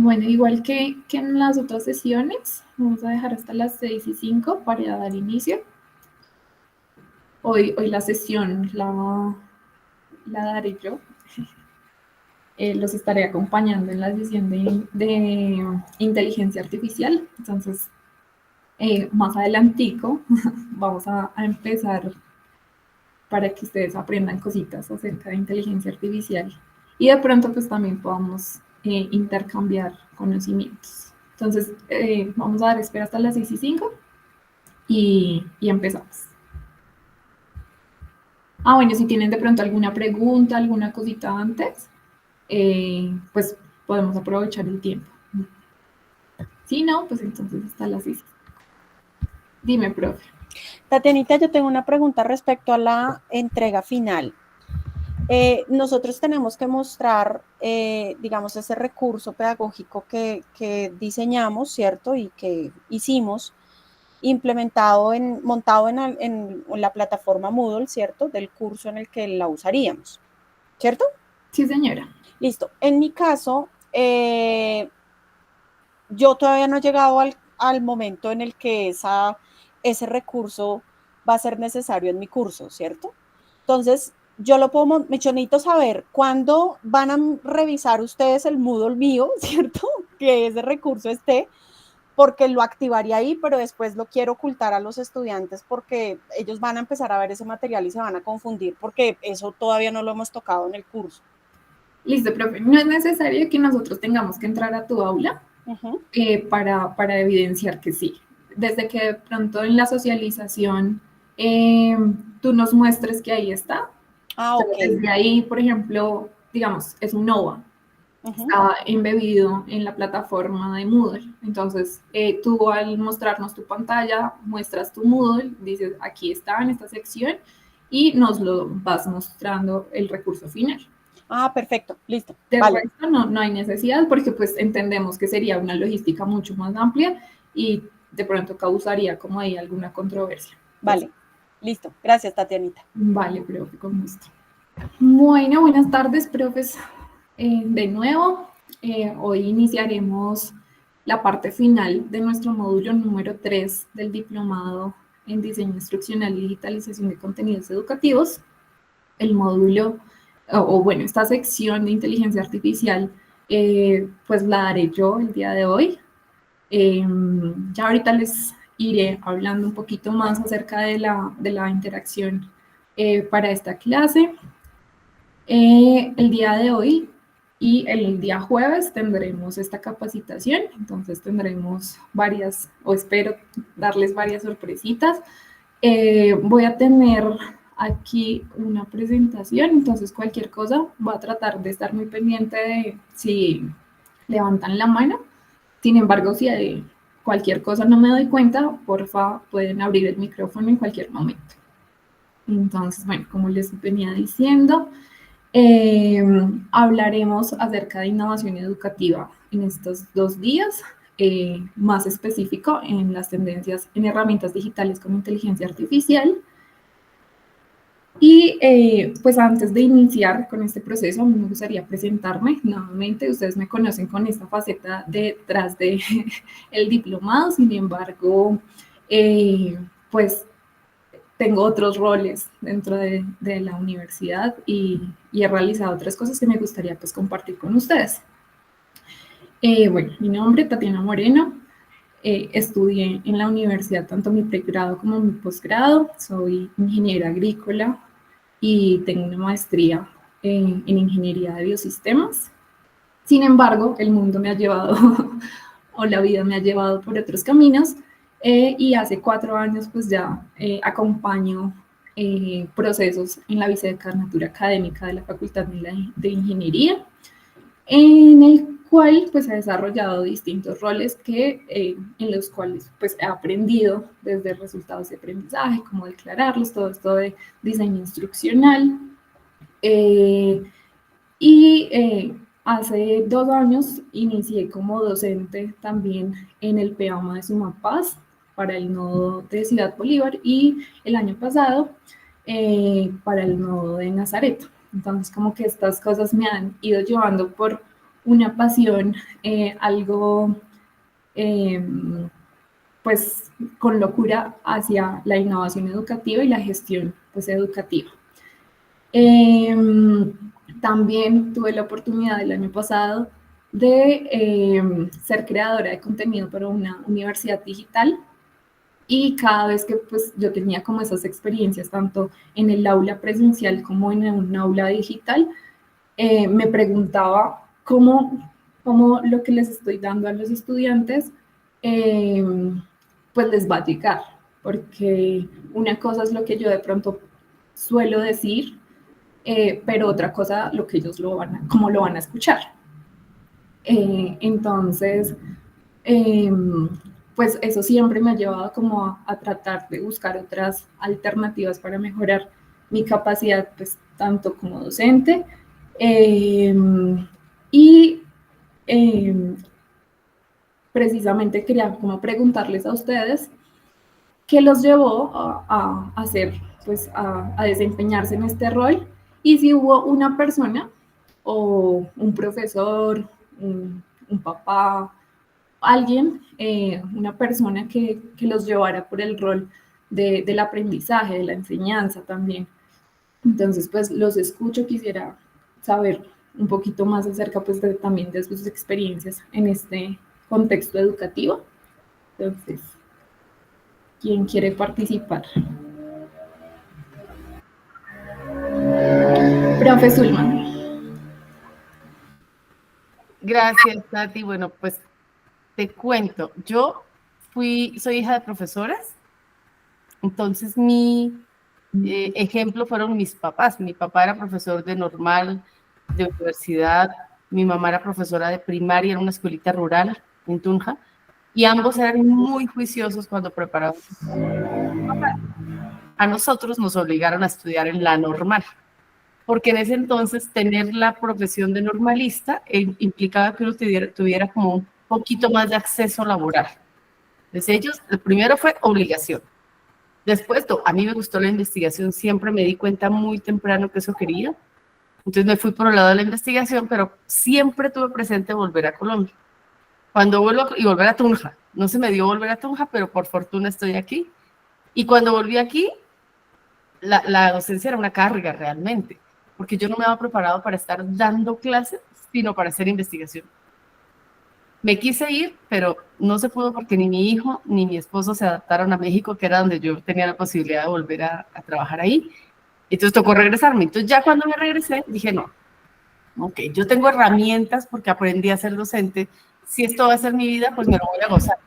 Bueno, igual que en las otras sesiones, vamos a dejar hasta las 6:05 para dar inicio. Hoy la sesión la daré yo. Los estaré acompañando en la sesión de inteligencia artificial. Entonces, más adelantico vamos a empezar para que ustedes aprendan cositas acerca de inteligencia artificial y de pronto pues también podamos intercambiar conocimientos. Entonces, vamos a dar espera hasta las 6:05 y empezamos. Bueno, si tienen de pronto alguna pregunta, alguna cosita antes, pues podemos aprovechar el tiempo. Si no, pues entonces hasta las 6. Dime, profe. Tatianita, yo tengo una pregunta respecto a la entrega final. Nosotros tenemos que mostrar, digamos, ese recurso pedagógico que diseñamos, ¿cierto? Y que hicimos, montado en la plataforma Moodle, ¿cierto? Del curso en el que la usaríamos, ¿cierto? Sí, señora. Listo. En mi caso, yo todavía no he llegado al momento en el que ese recurso va a ser necesario en mi curso, ¿cierto? Entonces, yo lo puedo, me necesito saber cuándo van a revisar ustedes el Moodle mío, ¿cierto? Que ese recurso esté, porque lo activaría ahí, pero después lo quiero ocultar a los estudiantes porque ellos van a empezar a ver ese material y se van a confundir porque eso todavía no lo hemos tocado en el curso. Listo, profe. No es necesario que nosotros tengamos que entrar a tu aula para evidenciar que sí. Desde que de pronto en la socialización tú nos muestres que ahí está. Ok. Desde ahí, por ejemplo, digamos, es un NOVA. Está embebido en la plataforma de Moodle. Entonces, tú al mostrarnos tu pantalla, muestras tu Moodle, dices, aquí está en esta sección, y nos lo vas mostrando el recurso final. Perfecto, listo. De Vale. resto, no hay necesidad porque pues entendemos que sería una logística mucho más amplia y de pronto causaría como ahí alguna controversia. Vale, listo. Gracias, Tatianita. Vale, profe, con gusto. Bueno, buenas tardes, profes. De nuevo, hoy iniciaremos la parte final de nuestro módulo número 3 del diplomado en diseño instruccional y digitalización de contenidos educativos. El módulo, bueno, esta sección de inteligencia artificial, pues la daré yo el día de hoy. Ya ahorita les iré hablando un poquito más acerca de la interacción para esta clase. El día de hoy y el día jueves tendremos esta capacitación, entonces tendremos varias, o espero darles varias sorpresitas. Voy a tener aquí una presentación, entonces cualquier cosa voy a tratar de estar muy pendiente de si levantan la mano. Sin embargo, si de cualquier cosa no me doy cuenta, porfa, pueden abrir el micrófono en cualquier momento. Entonces, bueno, como les venía diciendo, hablaremos acerca de innovación educativa en estos 2 días, más específico en las tendencias en herramientas digitales como inteligencia artificial. Y pues antes de iniciar con este proceso, a mí me gustaría presentarme nuevamente. Ustedes me conocen con esta faceta detrás del diplomado, sin embargo, pues tengo otros roles dentro de la universidad y he realizado otras cosas que me gustaría pues compartir con ustedes. Bueno, mi nombre es Tatiana Moreno. Estudié en la universidad tanto mi pregrado como mi posgrado. Soy ingeniera agrícola y tengo una maestría en ingeniería de biosistemas. Sin embargo, el mundo me ha llevado, o la vida me ha llevado por otros caminos, y hace 4 años pues ya acompaño procesos en la vicedecantura académica de la Facultad de Ingeniería, en el cual pues he desarrollado distintos roles en los cuales pues he aprendido desde resultados de aprendizaje, cómo declararlos, todo esto de diseño instruccional. Hace 2 años inicié como docente también en el PEAMA de Sumapaz para el nodo de Ciudad Bolívar y el año pasado para el nodo de Nazaret. Entonces como que estas cosas me han ido llevando por una pasión, algo pues con locura hacia la innovación educativa y la gestión pues educativa. También tuve la oportunidad el año pasado de ser creadora de contenido para una universidad digital, y cada vez que pues yo tenía como esas experiencias tanto en el aula presencial como en un aula digital, me preguntaba cómo lo que les estoy dando a los estudiantes eh, pues les va a llegar, porque una cosa es lo que yo de pronto suelo decir, pero otra cosa lo que ellos cómo lo van a escuchar. Entonces, eh, pues eso siempre me ha llevado como a tratar de buscar otras alternativas para mejorar mi capacidad, pues tanto como docente, eh, y precisamente quería como preguntarles a ustedes qué los llevó a hacer, pues a desempeñarse en este rol, y si hubo una persona o un profesor, un papá, alguien, una persona que los llevara por el rol del aprendizaje, de la enseñanza también. Entonces, pues los escucho, quisiera saber un poquito más acerca pues también de sus experiencias en este contexto educativo. Entonces, ¿quién quiere participar? Profe Zulman. Gracias, Tati. Bueno, pues te cuento. Soy hija de profesoras, entonces mi ejemplo fueron mis papás. Mi papá era profesor de normal, de universidad, mi mamá era profesora de primaria en una escuelita rural en Tunja, y ambos eran muy juiciosos cuando preparaban. A nosotros nos obligaron a estudiar en la normal, porque en ese entonces tener la profesión de normalista implicaba que uno tuviera como un poquito más de acceso laboral. Entonces ellos, el primero fue obligación. Después, a mí me gustó la investigación, siempre me di cuenta muy temprano que eso quería. Entonces me fui por el lado de la investigación, pero siempre tuve presente volver a Colombia. Cuando y volver a Tunja. No se me dio volver a Tunja, pero por fortuna estoy aquí. Y cuando volví aquí, la docencia era una carga realmente, porque yo no me había preparado para estar dando clases, sino para hacer investigación. Me quise ir, pero no se pudo porque ni mi hijo ni mi esposo se adaptaron a México, que era donde yo tenía la posibilidad de volver a trabajar ahí. Entonces tocó regresarme. Entonces ya cuando me regresé, dije, no, ok, yo tengo herramientas porque aprendí a ser docente. Si esto va a ser mi vida, pues me lo voy a gozar.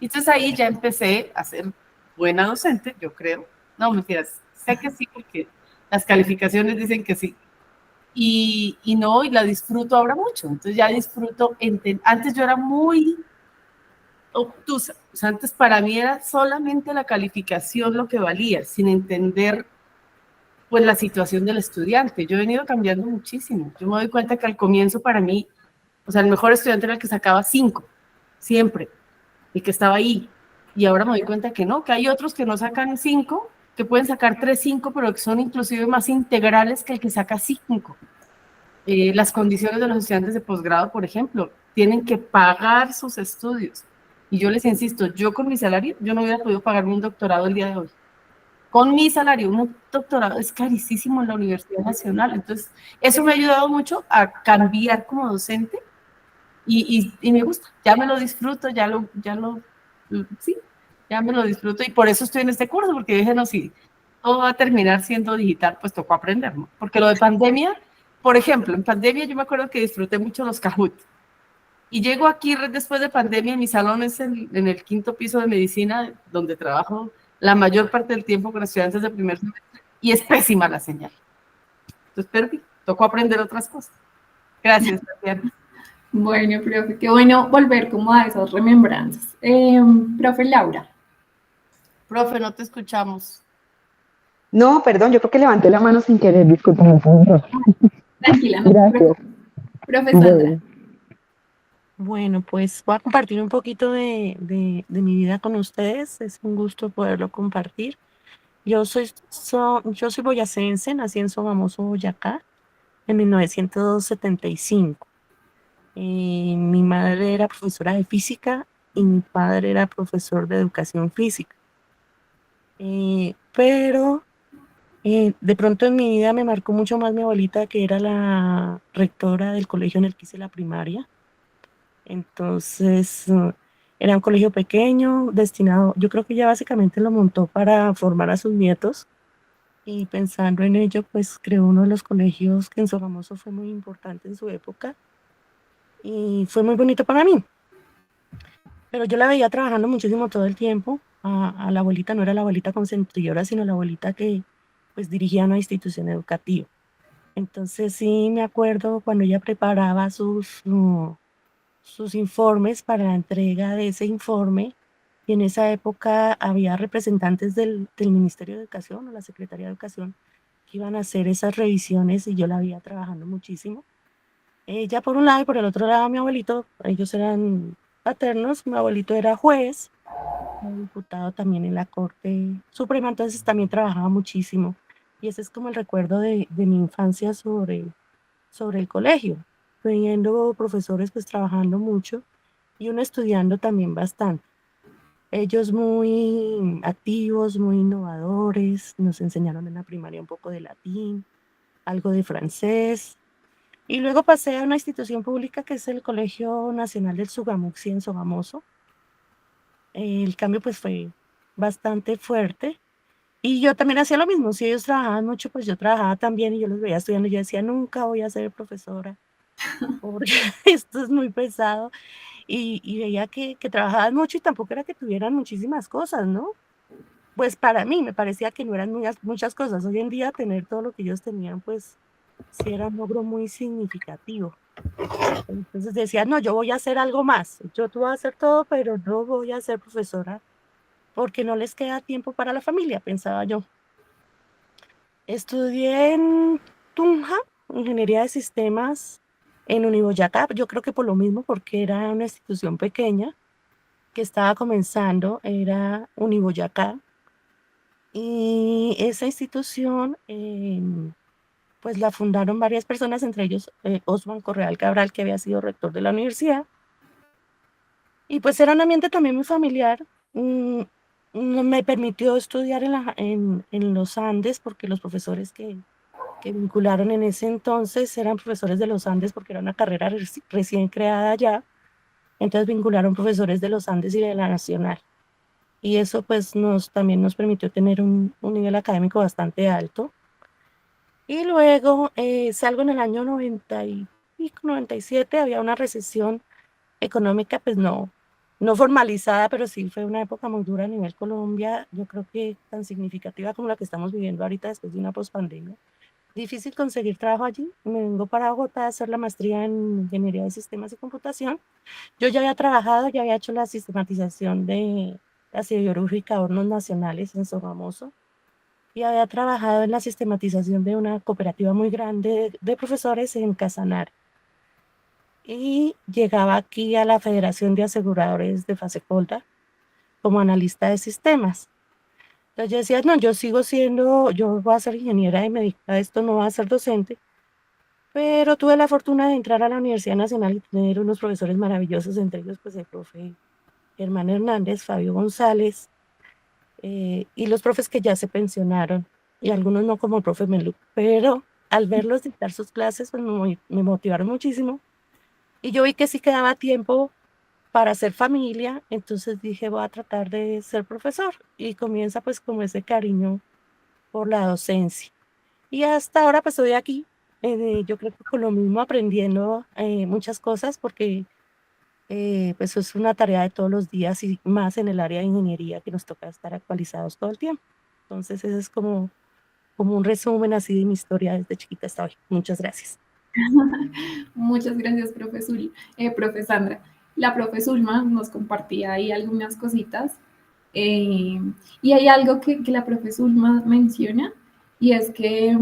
Entonces ahí ya empecé a ser buena docente, yo creo. No, mentiras, sé que sí, porque las calificaciones dicen que sí. Y no, y la disfruto ahora mucho. Entonces ya disfruto. Antes yo era muy obtusa. O sea, antes para mí era solamente la calificación lo que valía, sin entender pues la situación del estudiante. Yo he venido cambiando muchísimo. Yo me doy cuenta que al comienzo para mí, o sea, el mejor estudiante era el que sacaba 5, siempre, y que estaba ahí. Y ahora me doy cuenta que no, que hay otros que no sacan 5, que pueden sacar 3, 5, pero que son inclusive más integrales que el que saca 5. Las condiciones de los estudiantes de posgrado, por ejemplo, tienen que pagar sus estudios. Y yo les insisto, yo con mi salario, yo no hubiera podido pagarme un doctorado el día de hoy. Con mi salario, un doctorado es carísimo en la Universidad Nacional. Entonces, eso me ha ayudado mucho a cambiar como docente y me gusta. Ya me lo disfruto, sí, ya me lo disfruto. Y por eso estoy en este curso, porque dije, no, si todo va a terminar siendo digital, pues tocó aprender, ¿no? Porque lo de pandemia, por ejemplo, en pandemia yo me acuerdo que disfruté mucho los Kahoot. Y llego aquí después de pandemia, mi salón es en el 5º piso de medicina, donde trabajo la mayor parte del tiempo con estudiantes de primer semestre, y es pésima la señal. Entonces, perdí, tocó aprender otras cosas. Gracias, Tatiana. Bueno, profe, qué bueno volver como a esas remembranzas. Profe Laura. Profe, no te escuchamos. No, perdón, yo creo que levanté la mano sin querer, discúlpame. Tranquila, no. Gracias. Profe Sandra. Bueno, pues voy a compartir un poquito de mi vida con ustedes. Es un gusto poderlo compartir. Yo soy boyacense, nací en Sogamoso, Boyacá, en 1975. Mi madre era profesora de física y mi padre era profesor de educación física. Pero de pronto en mi vida me marcó mucho más mi abuelita, que era la rectora del colegio en el que hice la primaria. Entonces, era un colegio pequeño, destinado, yo creo que ella básicamente lo montó para formar a sus nietos, y pensando en ello, pues creó uno de los colegios que en Sogamoso fue muy importante en su época y fue muy bonito para mí. Pero yo la veía trabajando muchísimo todo el tiempo. A la abuelita no era la abuelita consentidora, sino la abuelita que pues dirigía una institución educativa. Entonces sí me acuerdo cuando ella preparaba sus informes para la entrega de ese informe, y en esa época había representantes del Ministerio de Educación o la Secretaría de Educación que iban a hacer esas revisiones, y yo la veía trabajando muchísimo. Ella por un lado, y por el otro lado mi abuelito, ellos eran paternos. Mi abuelito era juez, fue diputado también en la Corte Suprema, entonces también trabajaba muchísimo. Y ese es como el recuerdo de mi infancia sobre el colegio, teniendo profesores pues trabajando mucho y uno estudiando también bastante. Ellos muy activos, muy innovadores, nos enseñaron en la primaria un poco de latín, algo de francés, y luego pasé a una institución pública que es el Colegio Nacional del Sugamuxi en Sogamoso. El cambio pues fue bastante fuerte, y yo también hacía lo mismo. Si ellos trabajaban mucho, pues yo trabajaba también, y yo los veía estudiando y yo decía, nunca voy a ser profesora porque esto es muy pesado, y veía que trabajaban mucho y tampoco era que tuvieran muchísimas cosas, ¿no? Pues para mí me parecía que no eran muchas cosas. Hoy en día tener todo lo que ellos tenían, pues sí era un logro muy significativo. Entonces decía, no, yo voy a hacer algo más. Yo tú voy a hacer todo, pero no voy a ser profesora porque no les queda tiempo para la familia, pensaba yo. Estudié en Tunja, ingeniería de sistemas, en Uniboyacá, yo creo que por lo mismo, porque era una institución pequeña que estaba comenzando, era Uniboyacá. Y esa institución, pues la fundaron varias personas, entre ellos Osman Correal Cabral, que había sido rector de la universidad. Y pues era un ambiente también muy familiar. Mm, Me permitió estudiar en los Andes, porque los profesores que vincularon en ese entonces eran profesores de los Andes, porque era una carrera recién creada ya. Entonces vincularon profesores de los Andes y de la Nacional. Y eso pues también nos permitió tener un nivel académico bastante alto. Y luego salgo en el año 97, había una recesión económica, pues no formalizada, pero sí fue una época muy dura a nivel Colombia, yo creo que tan significativa como la que estamos viviendo ahorita después de una pospandemia. Difícil conseguir trabajo allí. Me vengo para Bogotá a hacer la maestría en Ingeniería de Sistemas y Computación. Yo ya había trabajado, ya había hecho la sistematización de la siderúrgica Hornos Nacionales en Sogamoso, y había trabajado en la sistematización de una cooperativa muy grande de profesores en Casanare. Y llegaba aquí a la Federación de Aseguradores de Fasecolda como analista de sistemas. Entonces yo decía, no, yo voy a ser ingeniera y me dedico a esto, no voy a ser docente. Pero tuve la fortuna de entrar a la Universidad Nacional y tener unos profesores maravillosos, entre ellos pues el profe Germán Hernández, Fabio González, y los profes que ya se pensionaron, y algunos no, como el profe Meluc, pero al verlos dictar sus clases pues me motivaron muchísimo, y yo vi que sí quedaba tiempo para hacer familia. Entonces dije, voy a tratar de ser profesor, y comienza pues como ese cariño por la docencia. Y hasta ahora pues estoy aquí, yo creo que con lo mismo aprendiendo muchas cosas, porque pues es una tarea de todos los días, y más en el área de ingeniería que nos toca estar actualizados todo el tiempo. Entonces ese es como un resumen así de mi historia desde chiquita hasta hoy. Muchas gracias. Muchas gracias, profe Sandra. La profe Zulma nos compartía ahí algunas cositas, y hay algo que la profe Zulma menciona, y es que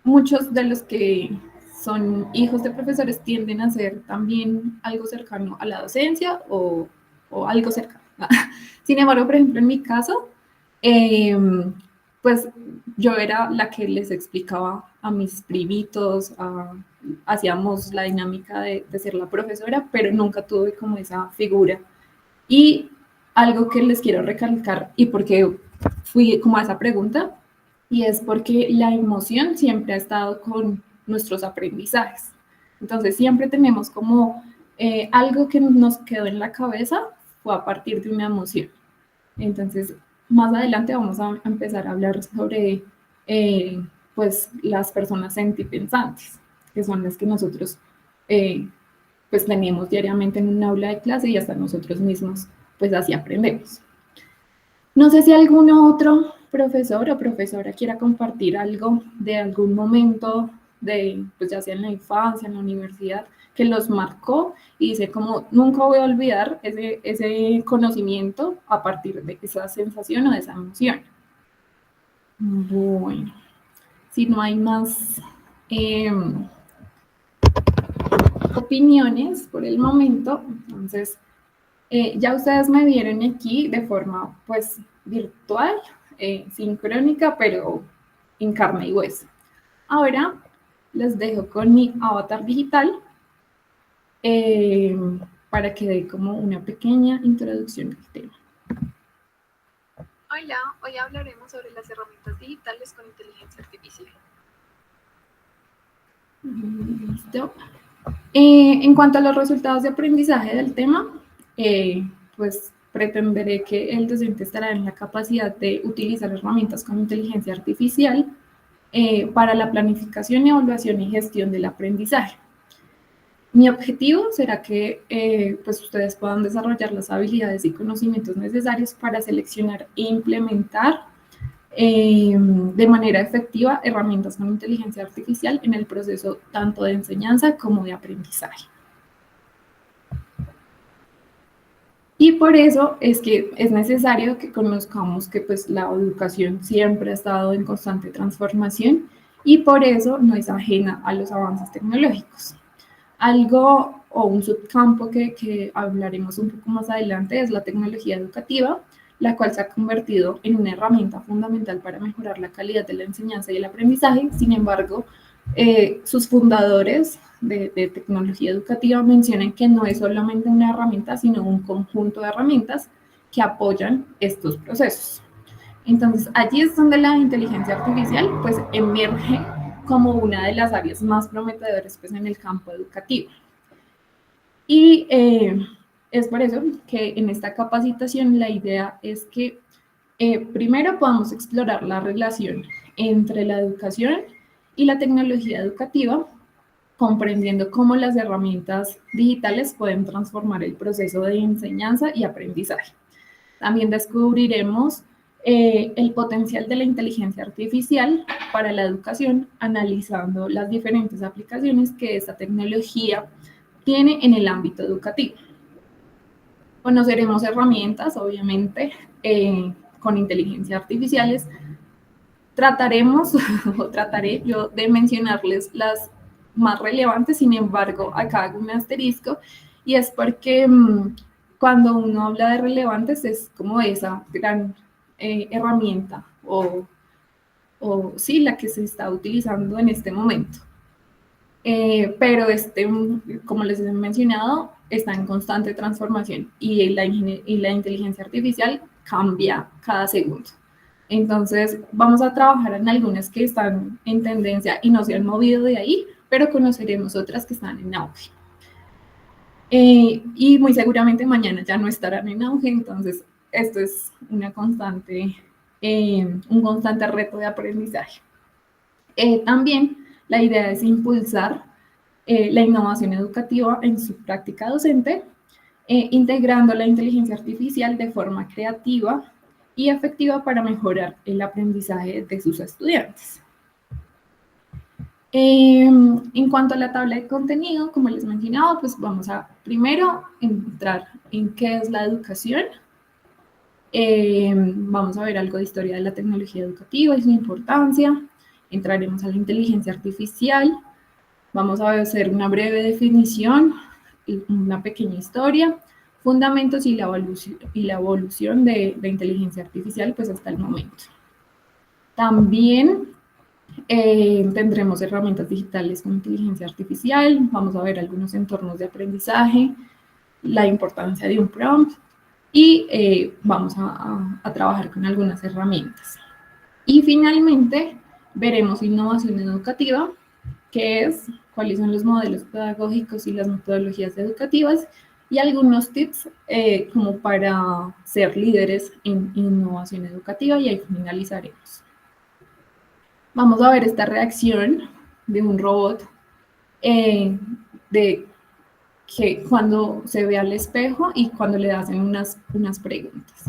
muchos de los que son hijos de profesores tienden a ser también algo cercano a la docencia o algo cercano. Sin embargo, por ejemplo, en mi caso, eh, pues yo era la que les explicaba a mis primitos, a hacíamos la dinámica de ser la profesora, pero nunca tuve como esa figura. Y algo que les quiero recalcar, y porque fui como a esa pregunta, y es porque la emoción siempre ha estado con nuestros aprendizajes. Entonces siempre tenemos como algo que nos quedó en la cabeza fue a partir de una emoción. Entonces, más adelante vamos a empezar a hablar sobre pues las personas sentipensantes, que son las que nosotros pues tenemos diariamente en un aula de clase y hasta nosotros mismos pues así aprendemos. No sé si algún otro profesor o profesora quiera compartir algo de algún momento de, pues ya sea en la infancia, en la universidad, que los marcó y dice como nunca voy a olvidar ese conocimiento a partir de esa sensación o de esa emoción. Bueno, si no hay más opiniones por el momento, entonces ya ustedes me vieron aquí de forma pues virtual, sincrónica, pero en carne y hueso. Ahora les dejo con mi avatar digital para que dé como una pequeña introducción al tema. Hola, hoy hablaremos sobre las herramientas digitales con inteligencia artificial. Listo. En cuanto a los resultados de aprendizaje del tema, pues pretenderé que el docente estará en la capacidad de utilizar herramientas con inteligencia artificial para la planificación, evaluación y gestión del aprendizaje. Mi objetivo será que pues ustedes puedan desarrollar las habilidades y conocimientos necesarios para seleccionar e implementar de manera efectiva herramientas con inteligencia artificial en el proceso tanto de enseñanza como de aprendizaje. Y por eso es que es necesario que conozcamos que pues, la educación siempre ha estado en constante transformación y por eso no es ajena a los avances tecnológicos. Algo o un subcampo que hablaremos un poco más adelante es la tecnología educativa, la cual se ha convertido en una herramienta fundamental para mejorar la calidad de la enseñanza y el aprendizaje. Sin embargo, sus fundadores de tecnología educativa mencionan que no es solamente una herramienta, sino un conjunto de herramientas que apoyan estos procesos. Entonces, allí es donde la inteligencia artificial pues emerge como una de las áreas más prometedoras pues, en el campo educativo. Y es por eso que en esta capacitación la idea es que primero podamos explorar la relación entre la educación y la tecnología educativa, comprendiendo cómo las herramientas digitales pueden transformar el proceso de enseñanza y aprendizaje. También descubriremos el potencial de la inteligencia artificial para la educación, analizando las diferentes aplicaciones que esta tecnología tiene en el ámbito educativo. Conoceremos herramientas, obviamente, con inteligencia artificiales. Trataremos, o trataré yo de mencionarles las más relevantes, sin embargo, acá hago un asterisco, y es porque cuando uno habla de relevantes es como esa gran herramienta o sí, la que se está utilizando en este momento. Pero como les he mencionado, está en constante transformación y la inteligencia artificial cambia cada segundo. Entonces, vamos a trabajar en algunas que están en tendencia y no se han movido de ahí, pero conoceremos otras que están en auge. Y muy seguramente mañana ya no estarán en auge, entonces esto es un constante reto de aprendizaje. También la idea es impulsar la innovación educativa en su práctica docente, integrando la inteligencia artificial de forma creativa y efectiva para mejorar el aprendizaje de sus estudiantes. En cuanto a la tabla de contenido, como les mencionaba, pues vamos a primero entrar en qué es la educación. Vamos a ver algo de historia de la tecnología educativa y su importancia. Entraremos a la inteligencia artificial. Vamos a hacer una breve definición, una pequeña historia, fundamentos y la evolución de inteligencia artificial pues hasta el momento. También Tendremos herramientas digitales con inteligencia artificial, vamos a ver algunos entornos de aprendizaje, la importancia de un prompt y vamos a trabajar con algunas herramientas. Y finalmente veremos innovación educativa, que es cuáles son los modelos pedagógicos y las metodologías educativas y algunos tips como para ser líderes en innovación educativa, y ahí finalizaremos. Vamos a ver esta reacción de un robot de que cuando se ve al espejo y cuando le hacen unas preguntas.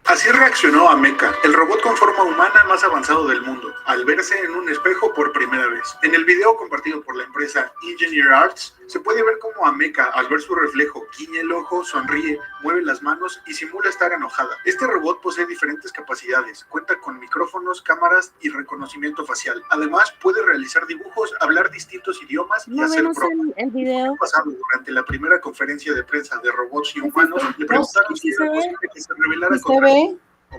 Así reaccionó Ameca, el robot con forma humana más avanzado del mundo, al verse en un espejo por primera vez. En el video compartido por la empresa Engineer Arts, se puede ver cómo Ameca, al ver su reflejo, guiña el ojo, sonríe, mueve las manos y simula estar enojada. Este robot posee diferentes capacidades, cuenta con micrófonos, cámaras y reconocimiento facial. Además, puede realizar dibujos, hablar distintos idiomas y hacer bromas. El video. Pasado, durante la primera conferencia de prensa de robots y humanos, le preguntaron si era posible que se revelara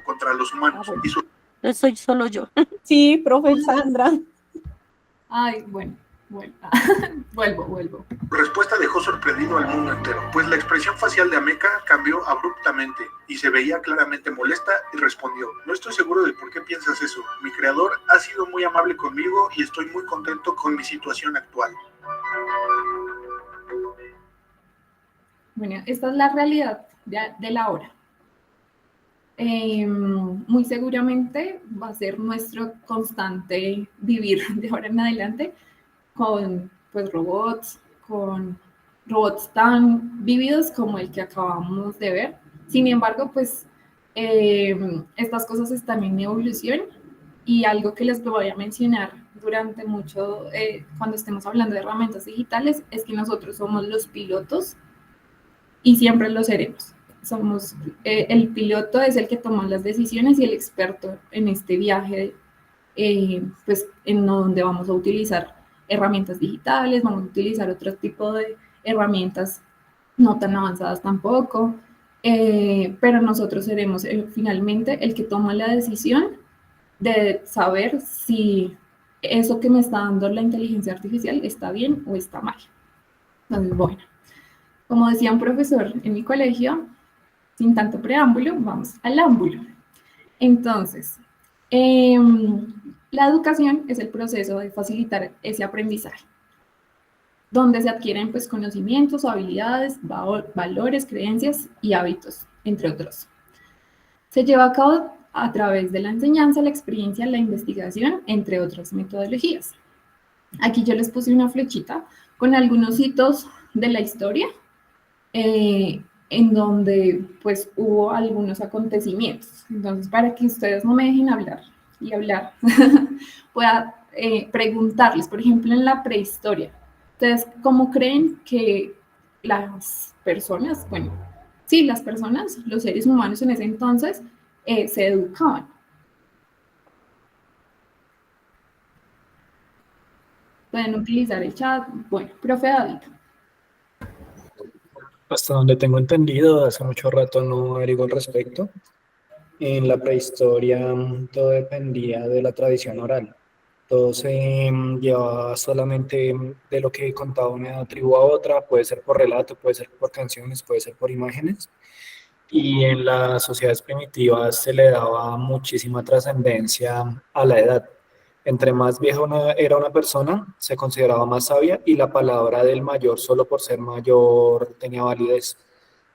contra los humanos. Ah, bueno. Y su No soy solo yo. Sí, profe Sandra. Ay, bueno, vuelvo. respuesta dejó sorprendido al mundo entero, pues la expresión facial de Ameca cambió abruptamente y se veía claramente molesta y respondió: no estoy seguro de por qué piensas eso. Mi creador ha sido muy amable conmigo y estoy muy contento con mi situación actual. Bueno, esta es la realidad de la hora. Muy seguramente va a ser nuestro constante vivir de ahora en adelante con pues, robots tan vívidos como el que acabamos de ver. Sin embargo, pues estas cosas están en evolución, y algo que les voy a mencionar durante mucho, cuando estemos hablando de herramientas digitales, es que nosotros somos los pilotos y siempre lo seremos. Somos, el piloto es el que toma las decisiones y el experto en este viaje, pues en donde vamos a utilizar herramientas digitales, vamos a utilizar otro tipo de herramientas no tan avanzadas tampoco, pero nosotros seremos finalmente el que toma la decisión de saber si eso que me está dando la inteligencia artificial está bien o está mal. Entonces, bueno, como decía un profesor en mi colegio, sin tanto preámbulo, vamos al ámbulo. Entonces, la educación es el proceso de facilitar ese aprendizaje, donde se adquieren pues, conocimientos, habilidades, valores, creencias y hábitos, entre otros. Se lleva a cabo a través de la enseñanza, la experiencia, la investigación, entre otras metodologías. Aquí yo les puse una flechita con algunos hitos de la historia, en donde pues hubo algunos acontecimientos. Entonces, para que ustedes no me dejen hablar y hablar, pueda preguntarles, por ejemplo, en la prehistoria, ¿ustedes cómo creen que las personas, bueno, sí, las personas, los seres humanos en ese entonces, se educaban? Pueden utilizar el chat. Bueno, profe David. Hasta donde tengo entendido, hace mucho rato no averiguo al respecto. En la prehistoria todo dependía de la tradición oral. Todo se llevaba solamente de lo que contaba una tribu a otra, puede ser por relato, puede ser por canciones, puede ser por imágenes. Y en las sociedades primitivas se le daba muchísima trascendencia a la edad. Entre más vieja era una persona, se consideraba más sabia, y la palabra del mayor, solo por ser mayor, tenía validez.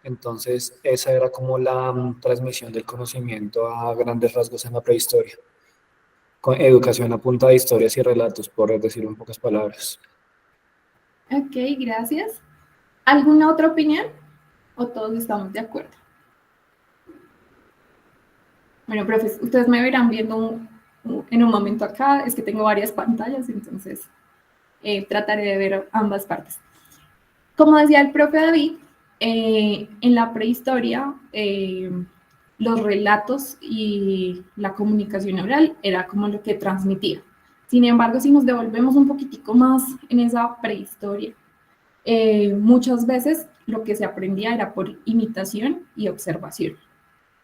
Entonces, esa era como la transmisión del conocimiento a grandes rasgos en la prehistoria. Con educación a punta de historias y relatos, por decirlo en pocas palabras. Ok, gracias. ¿Alguna otra opinión? ¿O todos estamos de acuerdo? Bueno, profes, ustedes me verán viendo en un momento acá, es que tengo varias pantallas, entonces trataré de ver ambas partes. Como decía el profe David, en la prehistoria, los relatos y la comunicación oral era como lo que transmitía. Sin embargo, si nos devolvemos un poquitico más en esa prehistoria, muchas veces lo que se aprendía era por imitación y observación.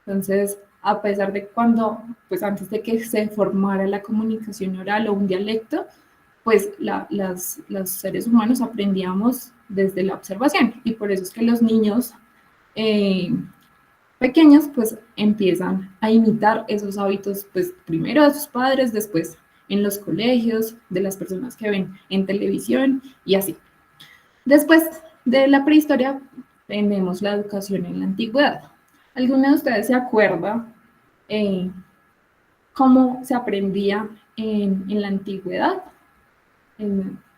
Entonces, a pesar de cuando, pues antes de que se formara la comunicación oral o un dialecto, pues los seres humanos aprendíamos desde la observación, y por eso es que los niños pequeños pues empiezan a imitar esos hábitos, pues primero de sus padres, después en los colegios, de las personas que ven en televisión y así. Después de la prehistoria tenemos la educación en la antigüedad. ¿Alguno de ustedes se acuerda cómo se aprendía en la antigüedad?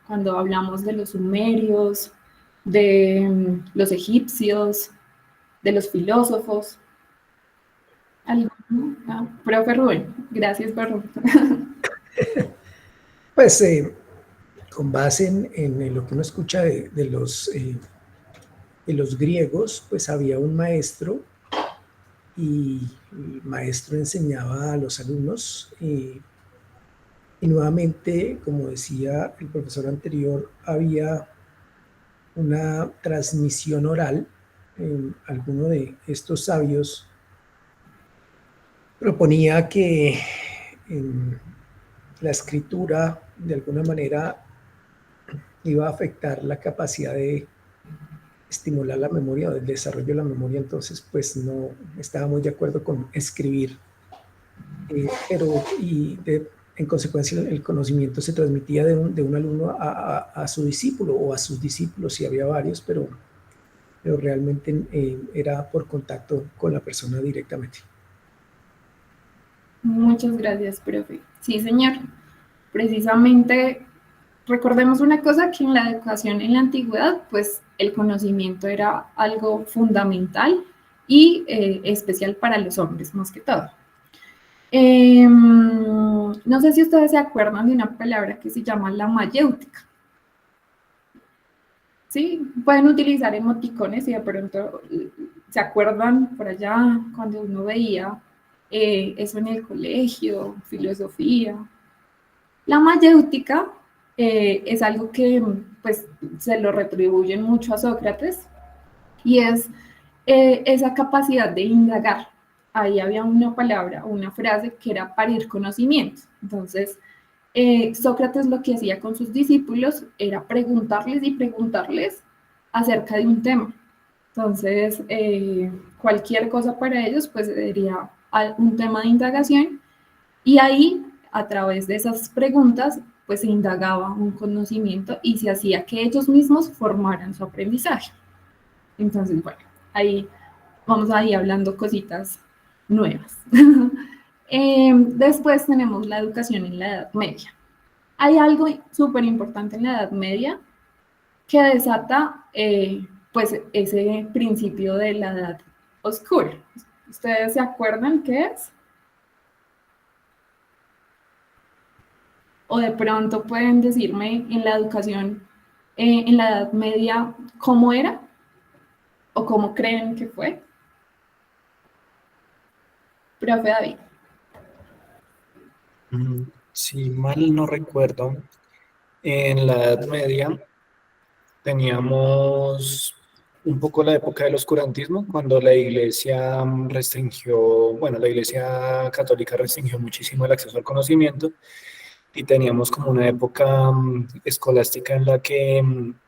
Cuando hablamos de los sumerios, de los egipcios, de los filósofos. Profe Rubén, gracias por... Pues con base en lo que uno escucha de los griegos, pues había un maestro y el maestro enseñaba a los alumnos y nuevamente, como decía el profesor anterior, había una transmisión oral. Alguno de estos sabios proponía que la escritura de alguna manera iba a afectar la capacidad de estimular la memoria o del desarrollo de la memoria, entonces pues no estaba muy de acuerdo con escribir, en consecuencia el conocimiento se transmitía de un alumno a su discípulo o a sus discípulos, si había varios, pero realmente era por contacto con la persona directamente. Muchas gracias, profe. Sí, señor. Precisamente, recordemos una cosa, que en la educación en la antigüedad, pues el conocimiento era algo fundamental y especial para los hombres, más que todo. No sé si ustedes se acuerdan de una palabra que se llama la mayéutica. Sí, pueden utilizar emoticones y de pronto se acuerdan por allá cuando uno veía eso en el colegio, filosofía. La mayéutica es algo que pues, se lo retribuyen mucho a Sócrates y es esa capacidad de indagar. Ahí había una palabra, una frase que era parir conocimiento. Entonces, Sócrates lo que hacía con sus discípulos era preguntarles y preguntarles acerca de un tema. Entonces, cualquier cosa para ellos pues sería un tema de indagación y ahí, a través de esas preguntas, pues se indagaba un conocimiento y se hacía que ellos mismos formaran su aprendizaje. Entonces, bueno, ahí vamos ahí hablando cositas nuevas. Después tenemos la educación en la Edad Media. Hay algo súper importante en la Edad Media que desata pues ese principio de la Edad Oscura. ¿Ustedes se acuerdan qué es? O de pronto pueden decirme en la educación en la Edad Media cómo era o cómo creen que fue. Profe David. Si mal no recuerdo, en la Edad Media teníamos un poco la época del oscurantismo, cuando la Iglesia restringió, bueno, la Iglesia católica restringió muchísimo el acceso al conocimiento y teníamos como una época escolástica en la que,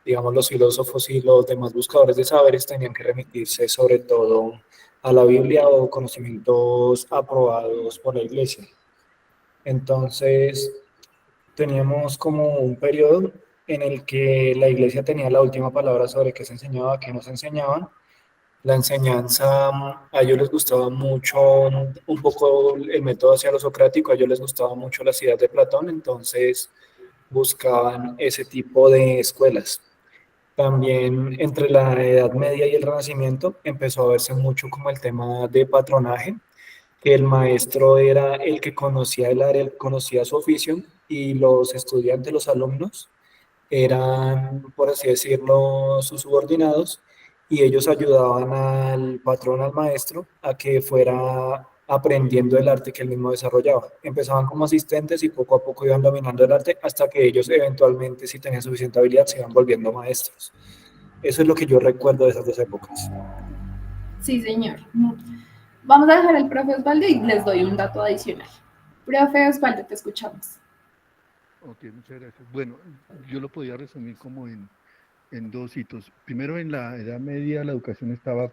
digamos, los filósofos y los demás buscadores de saberes tenían que remitirse sobre todo a la Biblia o conocimientos aprobados por la Iglesia. Entonces, teníamos como un periodo en el que la Iglesia tenía la última palabra sobre qué se enseñaba, qué no se enseñaban. La enseñanza, a ellos les gustaba mucho un poco el método hacia lo socrático, a ellos les gustaba mucho las ideas de Platón, entonces buscaban ese tipo de escuelas. También entre la Edad Media y el Renacimiento empezó a verse mucho como el tema de patronaje, que el maestro era el que conocía el área, conocía su oficio y los estudiantes, los alumnos, eran, por así decirlo, sus subordinados y ellos ayudaban al patrón, al maestro, a que fuera aprendiendo el arte que él mismo desarrollaba. Empezaban como asistentes y poco a poco iban dominando el arte hasta que ellos eventualmente, si tenían suficiente habilidad, se iban volviendo maestros. Eso es lo que yo recuerdo de esas dos épocas. Sí, señor. Vamos a dejar al profe Osvaldo y les doy un dato adicional. Profe Osvaldo, te escuchamos. Ok, muchas gracias. Bueno, yo lo podía resumir como en dos hitos. Primero, en la Edad Media la educación estaba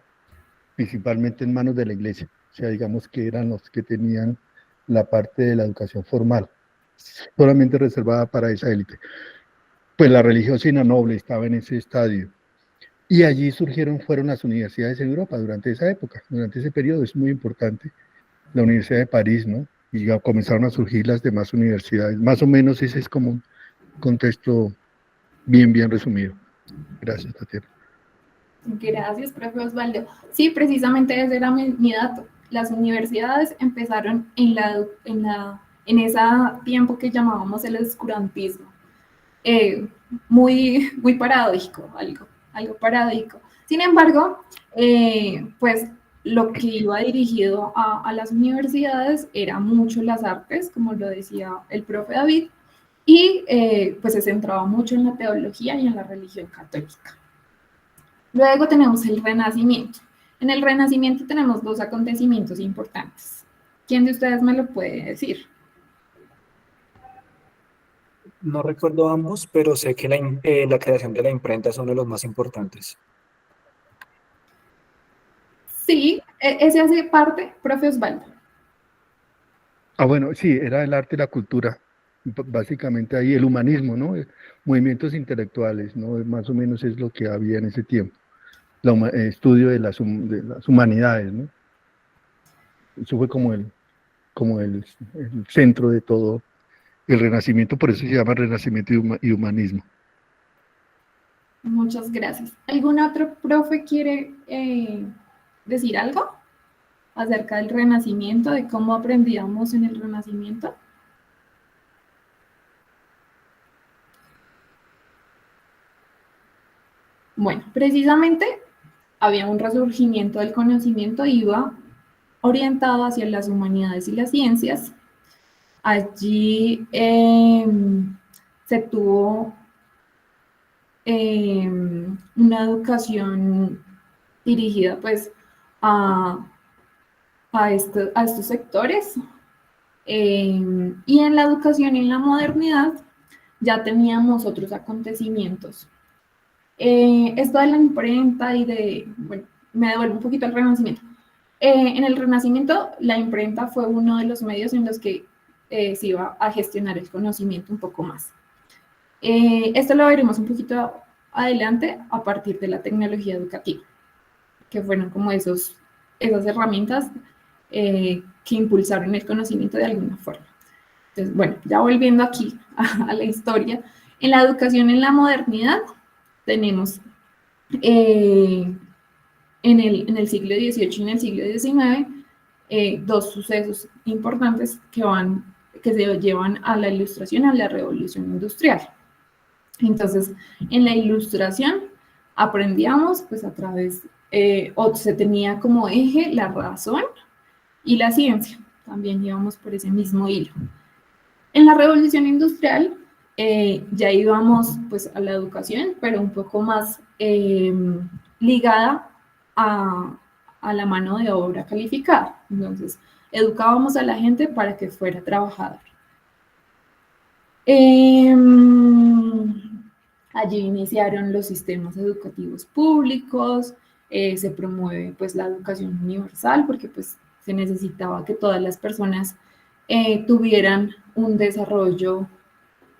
principalmente en manos de la iglesia, o sea, digamos que eran los que tenían la parte de la educación formal, solamente reservada para esa élite. Pues la religión noble estaba en ese estadio. Y allí fueron las universidades en Europa durante esa época, durante ese periodo. Es muy importante la Universidad de París, ¿no? Y ya comenzaron a surgir las demás universidades. Más o menos ese es como un contexto bien resumido. Gracias, Tatiana. Gracias, profe Osvaldo. Sí, precisamente ese era mi dato. Las universidades empezaron en ese tiempo que llamábamos el oscurantismo. Muy paradójico, algo paradójico. Sin embargo, pues lo que iba dirigido a las universidades era mucho las artes, como lo decía el profe David, y pues se centraba mucho en la teología y en la religión católica. Luego tenemos el Renacimiento. En el Renacimiento tenemos dos acontecimientos importantes. ¿Quién de ustedes me lo puede decir? No recuerdo ambos, pero sé que la creación de la imprenta es uno de los más importantes. Sí, ese hace parte, profe Osvaldo. Bueno, sí, era el arte y la cultura, básicamente ahí el humanismo, ¿no? Movimientos intelectuales, ¿no? Más o menos es lo que había en ese tiempo, estudio de las humanidades, ¿no? Eso fue como el centro de todo el Renacimiento, por eso se llama Renacimiento y humanismo. Muchas gracias. ¿Algún otro profe quiere decir algo acerca del Renacimiento, de cómo aprendíamos en el Renacimiento? Bueno, precisamente había un resurgimiento del conocimiento, iba orientado hacia las humanidades y las ciencias. Allí se tuvo una educación dirigida pues a estos sectores, y en la educación y en la modernidad ya teníamos otros acontecimientos. Esto de la imprenta bueno, me devuelvo un poquito al Renacimiento. En el Renacimiento la imprenta fue uno de los medios en los que se iba a gestionar el conocimiento un poco más. Esto lo veremos un poquito adelante a partir de la tecnología educativa, que fueron como esas herramientas que impulsaron el conocimiento de alguna forma. Entonces, bueno, ya volviendo aquí a la historia, en la educación en la modernidad tenemos en el siglo XVIII y en el siglo XIX dos sucesos importantes que se llevan a la Ilustración, a la Revolución Industrial. Entonces, en la Ilustración aprendíamos pues a través, o se tenía como eje la razón y la ciencia, también íbamos por ese mismo hilo. En la Revolución Industrial ya íbamos pues a la educación, pero un poco más ligada a la mano de obra calificada. Entonces, educábamos a la gente para que fuera trabajador. Allí iniciaron los sistemas educativos públicos, se promueve pues la educación universal porque pues se necesitaba que todas las personas tuvieran un desarrollo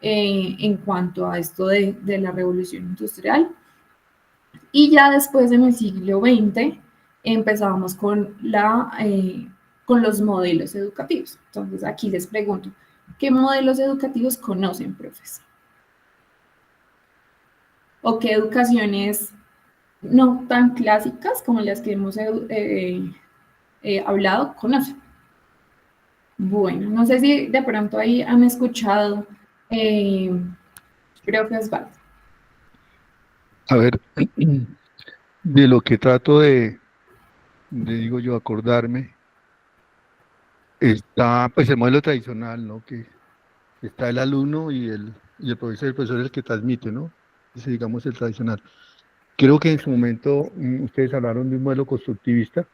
en cuanto a esto de la revolución industrial. Y ya después en el siglo XX empezábamos con los modelos educativos. Entonces aquí les pregunto, ¿qué modelos educativos conocen, profesor? ¿O qué educaciones no tan clásicas como las que hemos hablado conocen? Bueno, no sé si de pronto ahí han escuchado, profe Osvaldo. A ver, de lo que trato digo yo, acordarme, está pues el modelo tradicional, ¿no? Que está el alumno y el profesor es el que transmite, ¿no? Ese, digamos, el tradicional. Creo que en su momento ustedes hablaron de un modelo constructivista,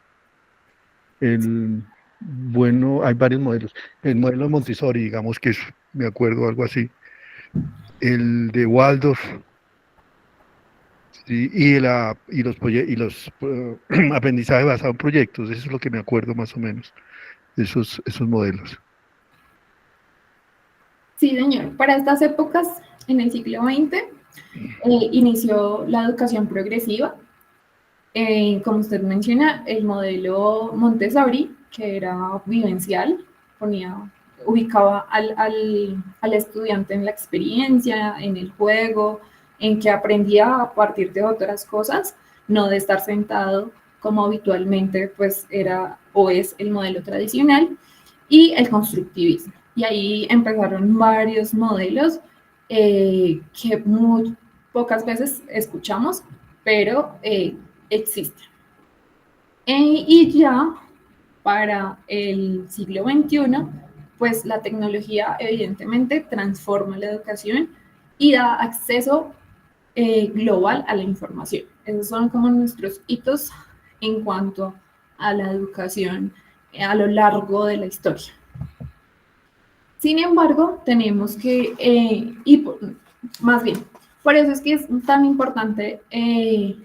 Bueno, hay varios modelos. El modelo de Montessori, digamos que es, me acuerdo, algo así. El de Waldorf, sí, y los aprendizajes basados en proyectos, eso es lo que me acuerdo más o menos, esos modelos. Sí, señor. Para estas épocas, en el siglo XX, inició la educación progresiva. Como usted menciona, el modelo Montessori, que era vivencial, ubicaba al estudiante en la experiencia, en el juego, en que aprendía a partir de otras cosas, no de estar sentado como habitualmente pues era o es el modelo tradicional, y el constructivismo. Y ahí empezaron varios modelos que muy pocas veces escuchamos, pero existen. Y ya para el siglo XXI, pues la tecnología evidentemente transforma la educación y da acceso global a la información. Esos son como nuestros hitos en cuanto a la educación a lo largo de la historia. Sin embargo, tenemos que, más bien, por eso es que es tan importante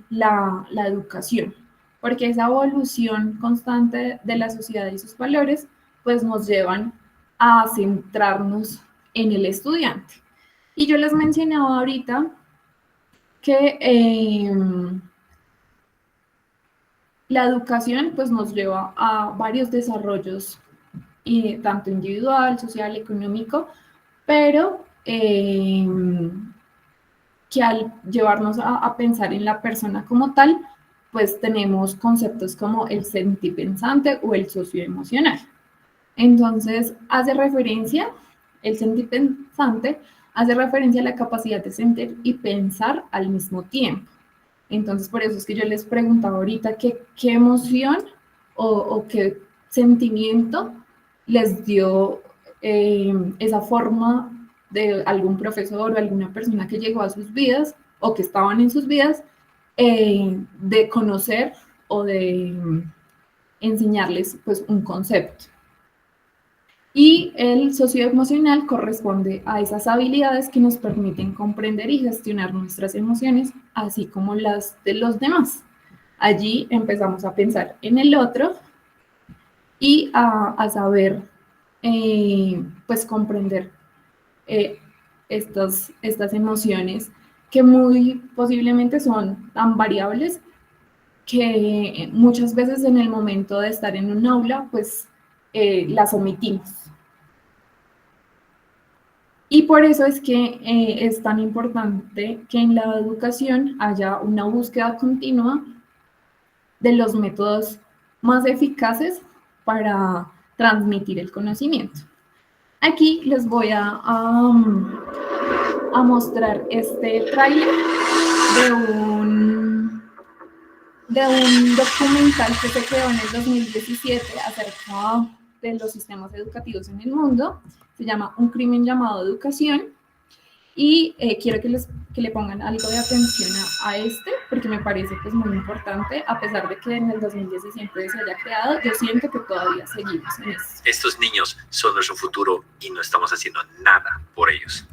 la educación, porque esa evolución constante de la sociedad y sus valores, pues nos llevan a centrarnos en el estudiante. Y yo les mencionaba ahorita que la educación pues nos lleva a varios desarrollos, tanto individual, social, económico, pero que al llevarnos a pensar en la persona como tal, pues tenemos conceptos como el sentipensante o el socioemocional. Entonces, el sentipensante hace referencia a la capacidad de sentir y pensar al mismo tiempo. Entonces, por eso es que yo les preguntaba ahorita qué emoción o qué sentimiento les dio esa forma de algún profesor o alguna persona que llegó a sus vidas o que estaban en sus vidas, de conocer o de enseñarles pues un concepto. Y el socioemocional corresponde a esas habilidades que nos permiten comprender y gestionar nuestras emociones, así como las de los demás. Allí empezamos a pensar en el otro y a saber, pues, comprender estas emociones que muy posiblemente son tan variables que muchas veces en el momento de estar en un aula, pues, las omitimos. Y por eso es que es tan importante que en la educación haya una búsqueda continua de los métodos más eficaces para transmitir el conocimiento. Aquí les voy a mostrar este tráiler de un documental que se creó en el 2017 acerca de los sistemas educativos en el mundo. Se llama Un crimen llamado educación. Y quiero que le pongan algo de atención a este, porque me parece pues muy importante, a pesar de que en el 2017 se haya creado, yo siento que todavía seguimos en esto. Estos niños son nuestro futuro y no estamos haciendo nada por ellos.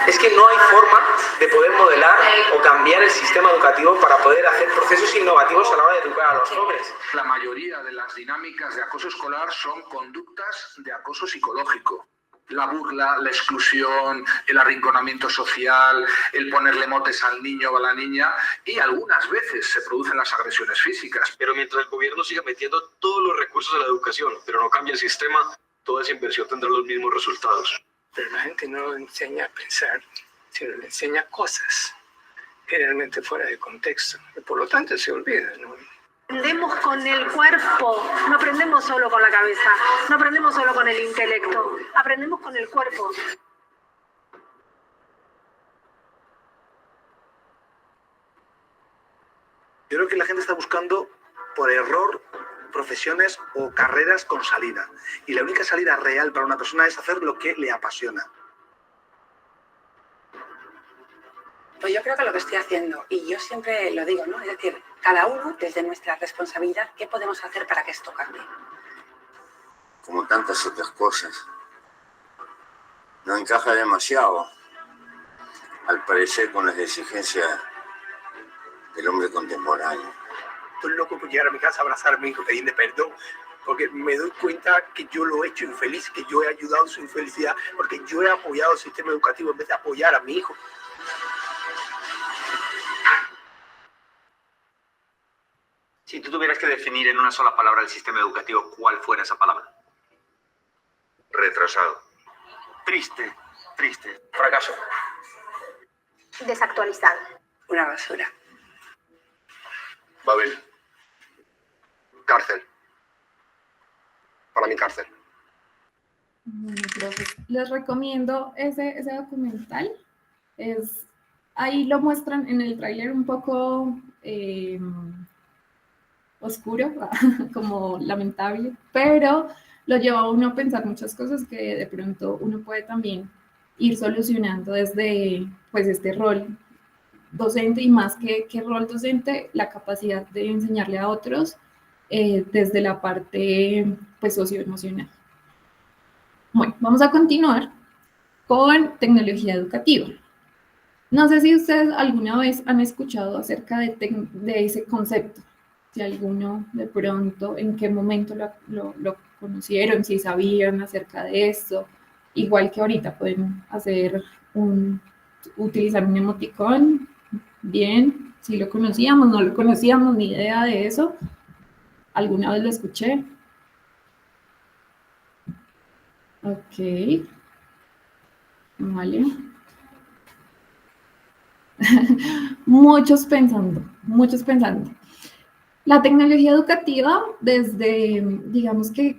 Es que no hay forma de poder modelar o cambiar el sistema educativo para poder hacer procesos innovativos a la hora de educar a los jóvenes. La mayoría de las dinámicas de acoso escolar son conductas de acoso psicológico. La burla, la exclusión, el arrinconamiento social, el ponerle motes al niño o a la niña, y algunas veces se producen las agresiones físicas. Pero mientras el gobierno siga metiendo todos los recursos a la educación, pero no cambia el sistema, toda esa inversión tendrá los mismos resultados. Pero la gente no le enseña a pensar, sino le enseña cosas generalmente fuera de contexto, y por lo tanto se olvida, ¿no? Aprendemos con el cuerpo, no aprendemos solo con la cabeza, no aprendemos solo con el intelecto, aprendemos con el cuerpo. Yo creo que la gente está buscando, por error, profesiones o carreras con salida. Y la única salida real para una persona es hacer lo que le apasiona. Pues yo creo que lo que estoy haciendo, y yo siempre lo digo, ¿no? Es decir, cada uno, desde nuestra responsabilidad, ¿qué podemos hacer para que esto cambie? Como tantas otras cosas, no encaja demasiado, al parecer, con las exigencias del hombre contemporáneo. Estoy loco por llegar a mi casa, abrazar a mi hijo, pedirle perdón, porque me doy cuenta que yo lo he hecho infeliz, que yo he ayudado en su infelicidad, porque yo he apoyado el sistema educativo en vez de apoyar a mi hijo. Si tú tuvieras que definir en una sola palabra el sistema educativo, ¿cuál fuera esa palabra? Retrasado. Triste, triste. Fracaso. Desactualizado. Una basura. Babel. Cárcel. Para mí, cárcel. Bueno, profe, les recomiendo ese documental. Ahí lo muestran en el tráiler un poco oscuro, como lamentable, pero lo lleva a uno a pensar muchas cosas que de pronto uno puede también ir solucionando desde pues este rol docente, y más que rol docente, la capacidad de enseñarle a otros desde la parte pues socioemocional. Bueno, vamos a continuar con tecnología educativa. No sé si ustedes alguna vez han escuchado acerca de ese concepto, si alguno de pronto, en qué momento lo conocieron, si sabían acerca de esto. Igual que ahorita pueden utilizar un emoticón. Bien, si lo conocíamos, no lo conocíamos, ni idea de eso. ¿Alguna vez lo escuché? Ok. Vale. Muchos pensando. La tecnología educativa, desde, digamos que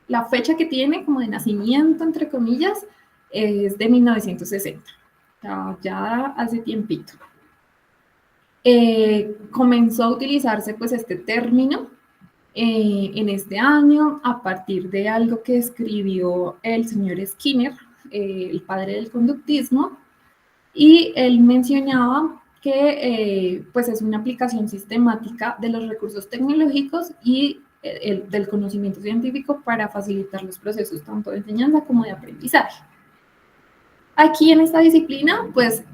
la fecha que tiene como de nacimiento, entre comillas, es de 1960. Ya hace tiempito. Comenzó a utilizarse pues este término en este año a partir de algo que escribió el señor Skinner, el padre del conductismo, y él mencionaba que pues es una aplicación sistemática de los recursos tecnológicos y del conocimiento científico para facilitar los procesos tanto de enseñanza como de aprendizaje. Aquí en esta disciplina, pues,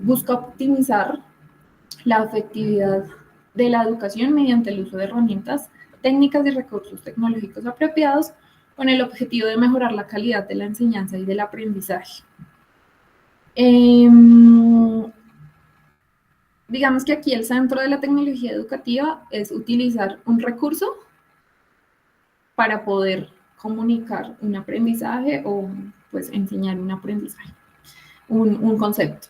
busca optimizar la efectividad de la educación mediante el uso de herramientas técnicas y recursos tecnológicos apropiados con el objetivo de mejorar la calidad de la enseñanza y del aprendizaje. Digamos que aquí el centro de la tecnología educativa es utilizar un recurso para poder comunicar un aprendizaje o pues enseñar un aprendizaje, un concepto.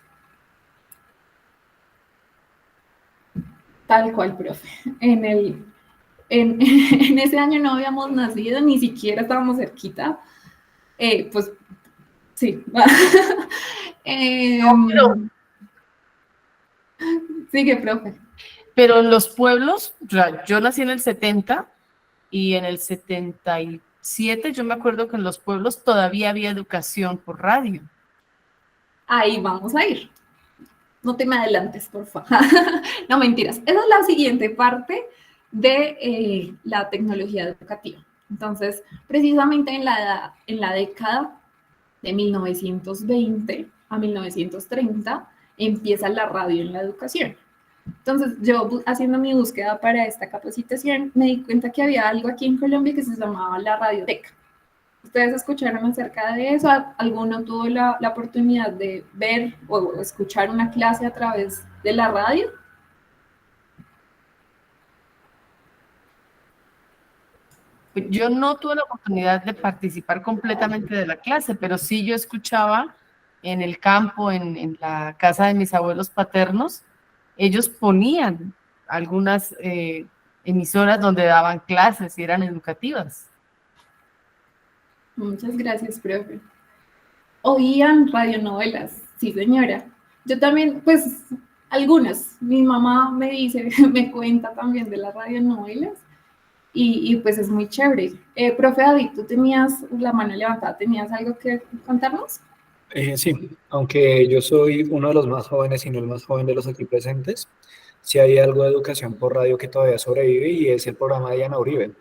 Tal cual, profe. En ese año no habíamos nacido, ni siquiera estábamos cerquita. Pues sí. Sigue, profe. Pero en los pueblos, o sea, yo nací en el 70 y en el 77 yo me acuerdo que en los pueblos todavía había educación por radio. Ahí vamos a ir. No te me adelantes, por favor. No, mentiras. Esa es la siguiente parte de la tecnología educativa. Entonces, precisamente en la década de 1920 a 1930 empieza la radio en la educación. Entonces, yo haciendo mi búsqueda para esta capacitación, me di cuenta que había algo aquí en Colombia que se llamaba la radioteca. ¿Ustedes escucharon acerca de eso? ¿Alguno tuvo la oportunidad de ver o escuchar una clase a través de la radio? Yo no tuve la oportunidad de participar completamente de la clase, pero sí yo escuchaba en el campo, en la casa de mis abuelos paternos, ellos ponían algunas emisoras donde daban clases y eran educativas. Muchas gracias, profe. Oían radionovelas, sí, señora. Yo también, pues, algunas. Mi mamá me dice, me cuenta también de las radionovelas y pues es muy chévere. Profe David, tú tenías la mano levantada, ¿tenías algo que contarnos? Sí, aunque yo soy uno de los más jóvenes y no el más joven de los aquí presentes, si hay algo de educación por radio que todavía sobrevive y es el programa de Diana Uribe.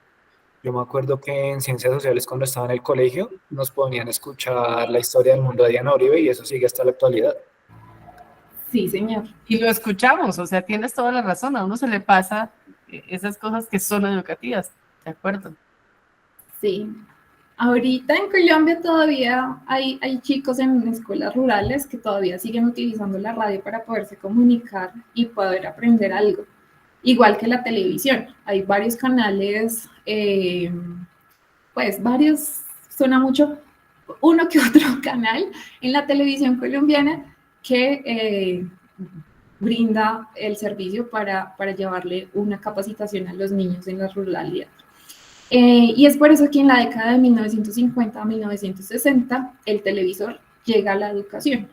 Yo me acuerdo que en Ciencias Sociales cuando estaba en el colegio nos ponían a escuchar la historia del mundo de Diana Uribe y eso sigue hasta la actualidad. Sí, señor. Y lo escuchamos, o sea, tienes toda la razón, a uno se le pasa esas cosas que son educativas, ¿de acuerdo? Sí. Ahorita en Colombia todavía hay chicos en escuelas rurales que todavía siguen utilizando la radio para poderse comunicar y poder aprender algo. Igual que la televisión. Hay varios canales, pues varios, suena mucho, uno que otro canal en la televisión colombiana que brinda el servicio para llevarle una capacitación a los niños en la ruralidad. Y es por eso que en la década de 1950 a 1960 el televisor llega a la educación.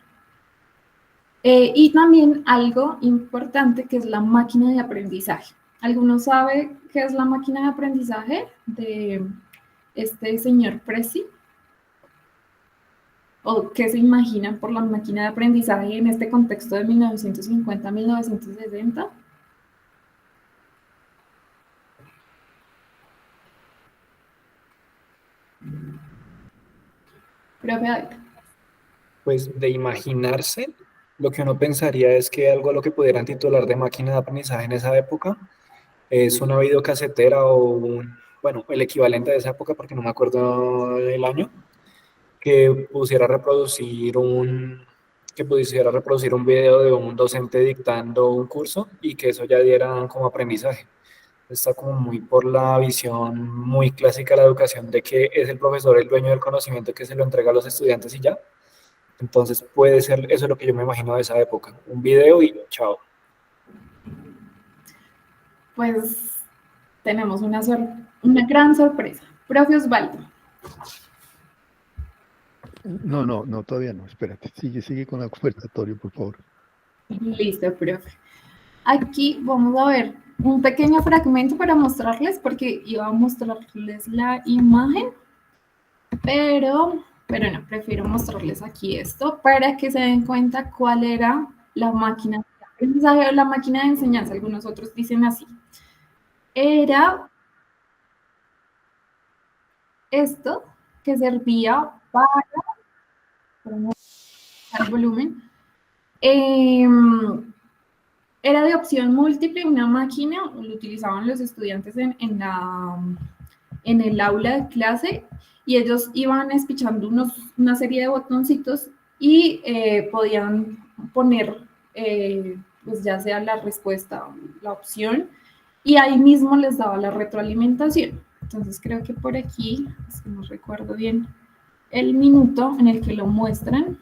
Y también algo importante que es la máquina de aprendizaje. ¿Alguno sabe qué es la máquina de aprendizaje de este señor Prezi? ¿O qué se imaginan por la máquina de aprendizaje en este contexto de 1950 a 1960? Profe David. Pues de imaginarse, lo que uno pensaría es que algo a lo que pudieran titular de máquina de aprendizaje en esa época es una videocasetera o bueno, el equivalente de esa época, porque no me acuerdo el año, que pudiera reproducir un video de un docente dictando un curso y que eso ya diera como aprendizaje. Está como muy por la visión muy clásica de la educación de que es el profesor el dueño del conocimiento que se lo entrega a los estudiantes y ya. Entonces puede ser, eso es lo que yo me imagino de esa época, un video y chao. Pues tenemos una gran sorpresa. Profe Osvaldo. No, todavía no, espérate, sigue con el conversatorio, por favor. Listo, profe. Aquí vamos a ver un pequeño fragmento para mostrarles, porque iba a mostrarles la imagen, pero no, prefiero mostrarles aquí esto para que se den cuenta cuál era la máquina de aprendizaje o la máquina de enseñanza. Algunos otros dicen así. Era esto que servía para el volumen. Era de opción múltiple, una máquina, lo utilizaban los estudiantes en el aula de clase y ellos iban espichando una serie de botoncitos y podían poner pues ya sea la respuesta, la opción, y ahí mismo les daba la retroalimentación. Entonces creo que por aquí, si no recuerdo bien el minuto en el que lo muestran,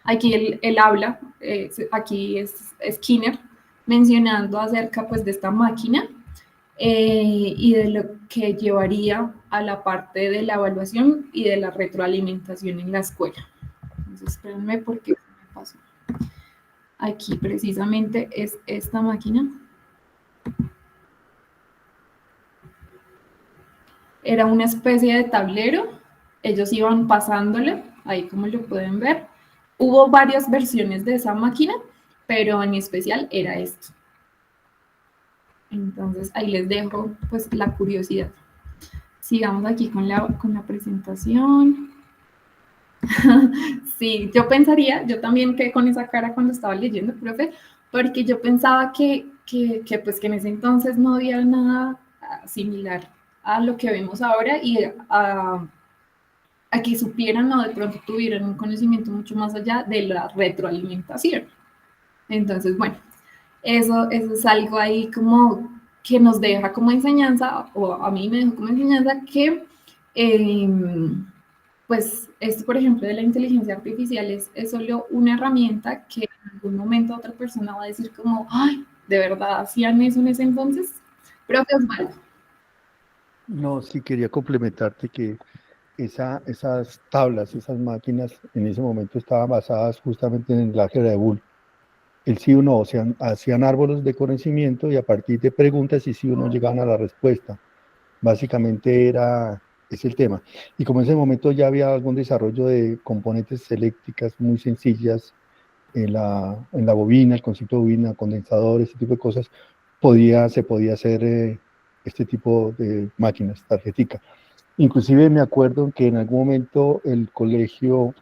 aquí él habla, aquí es Skinner mencionando acerca pues de esta máquina y de lo que llevaría a la parte de la evaluación y de la retroalimentación en la escuela. Entonces espérenme porque me pasó. Aquí precisamente es esta máquina. Era una especie de tablero, ellos iban pasándole, ahí como lo pueden ver. Hubo varias versiones de esa máquina, pero en especial era esto. Entonces ahí les dejo pues la curiosidad. Sigamos aquí con la presentación. Sí, yo también quedé con esa cara cuando estaba leyendo, profe, porque yo pensaba que pues que en ese entonces no había nada similar a lo que vemos ahora y a que supieran o de pronto tuvieran un conocimiento mucho más allá de la retroalimentación. Entonces, bueno, eso es algo ahí como que nos deja como enseñanza, o a mí me dejó como enseñanza que, pues, esto, por ejemplo, de la inteligencia artificial es solo una herramienta que en algún momento otra persona va a decir como, ay, ¿de verdad hacían eso en ese entonces? Profe Osvaldo. No, sí quería complementarte que esas tablas, esas máquinas, en ese momento estaban basadas justamente en el álgebra de Boole. El sí o no, o sea, hacían árboles de conocimiento y a partir de preguntas y sí o no llegaban a la respuesta. Básicamente es el tema. Y como en ese momento ya había algún desarrollo de componentes eléctricas muy sencillas, la bobina, el concepto de bobina, condensador, este tipo de cosas, se podía hacer este tipo de máquinas, tarjetica. Inclusive me acuerdo que en algún momento el Colegio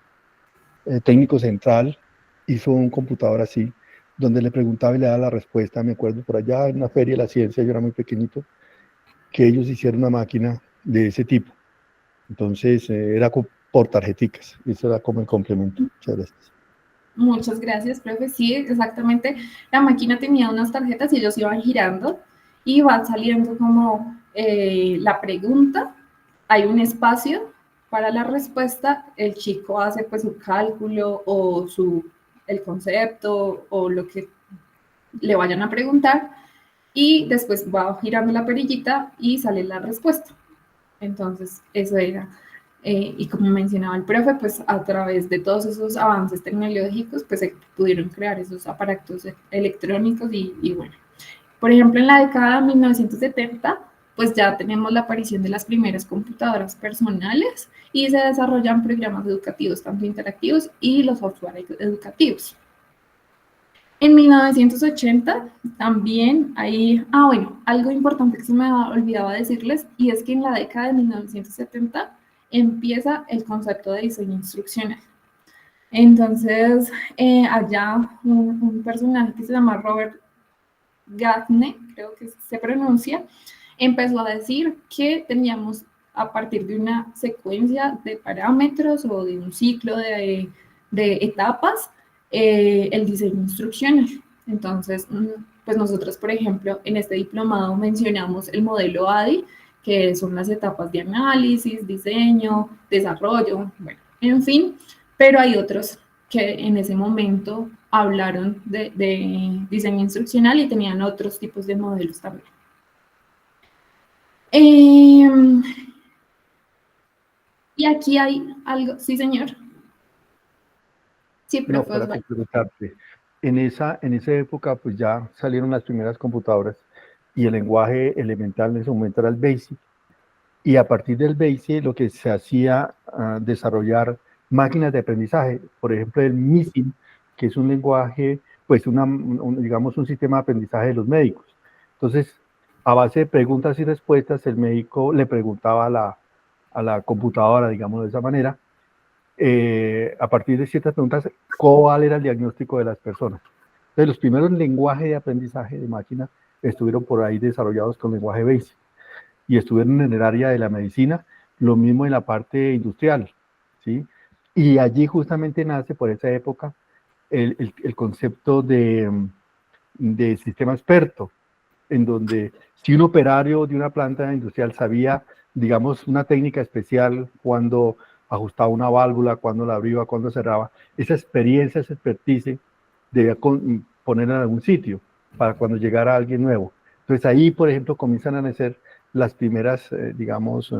Técnico Central hizo un computador así, donde le preguntaba y le daba la respuesta. Me acuerdo por allá en una feria de la ciencia, yo era muy pequeñito, que ellos hicieron una máquina de ese tipo. Entonces era por tarjeticas, eso era como el complemento. Muchas gracias. Muchas gracias, profe. Sí, exactamente. La máquina tenía unas tarjetas y ellos iban girando y va saliendo como la pregunta. Hay un espacio para la respuesta. El chico hace pues su cálculo o el concepto o lo que le vayan a preguntar y después va girando la perillita y sale la respuesta. Entonces, eso era. Y como mencionaba el profe, pues a través de todos esos avances tecnológicos, pues se pudieron crear esos aparatos electrónicos y bueno. Por ejemplo, en la década de 1970, pues ya tenemos la aparición de las primeras computadoras personales y se desarrollan programas educativos, tanto interactivos y los software educativos. En 1980 también hay, bueno, algo importante que se me olvidaba decirles, y es que en la década de 1970 empieza el concepto de diseño instruccional. Entonces, allá un personaje que se llama Robert Gaffney, creo que se pronuncia, empezó a decir que teníamos a partir de una secuencia de parámetros o de un ciclo de etapas, el diseño instruccional. Entonces, pues nosotros, por ejemplo, en este diplomado mencionamos el modelo ADI, que son las etapas de análisis, diseño, desarrollo, bueno, en fin, pero hay otros que en ese momento hablaron de diseño instruccional y tenían otros tipos de modelos también. Y aquí hay algo, sí, señor. Sí, No, profe. para complementarte. En esa época, pues ya salieron las primeras computadoras y el lenguaje elemental en ese momento era el BASIC. Y a partir del BASIC lo que se hacía, desarrollar máquinas de aprendizaje, por ejemplo el MISIN, que es un lenguaje, pues digamos un sistema de aprendizaje de los médicos. Entonces, a base de preguntas y respuestas, el médico le preguntaba a la computadora, digamos de esa manera, a partir de ciertas preguntas, cuál era el diagnóstico de las personas. Entonces, los primeros lenguajes de aprendizaje de máquina estuvieron por ahí desarrollados con lenguaje BASIC y estuvieron en el área de la medicina, lo mismo en la parte industrial, ¿sí? Y allí justamente nace por esa época el concepto de sistema experto, en donde si un operario de una planta industrial sabía, digamos, una técnica especial cuando ajustaba una válvula, cuando la abría, cuando cerraba, esa experiencia, esa expertise, debía ponerla en algún sitio para cuando llegara alguien nuevo. Entonces ahí, por ejemplo, comienzan a nacer las primeras, digamos,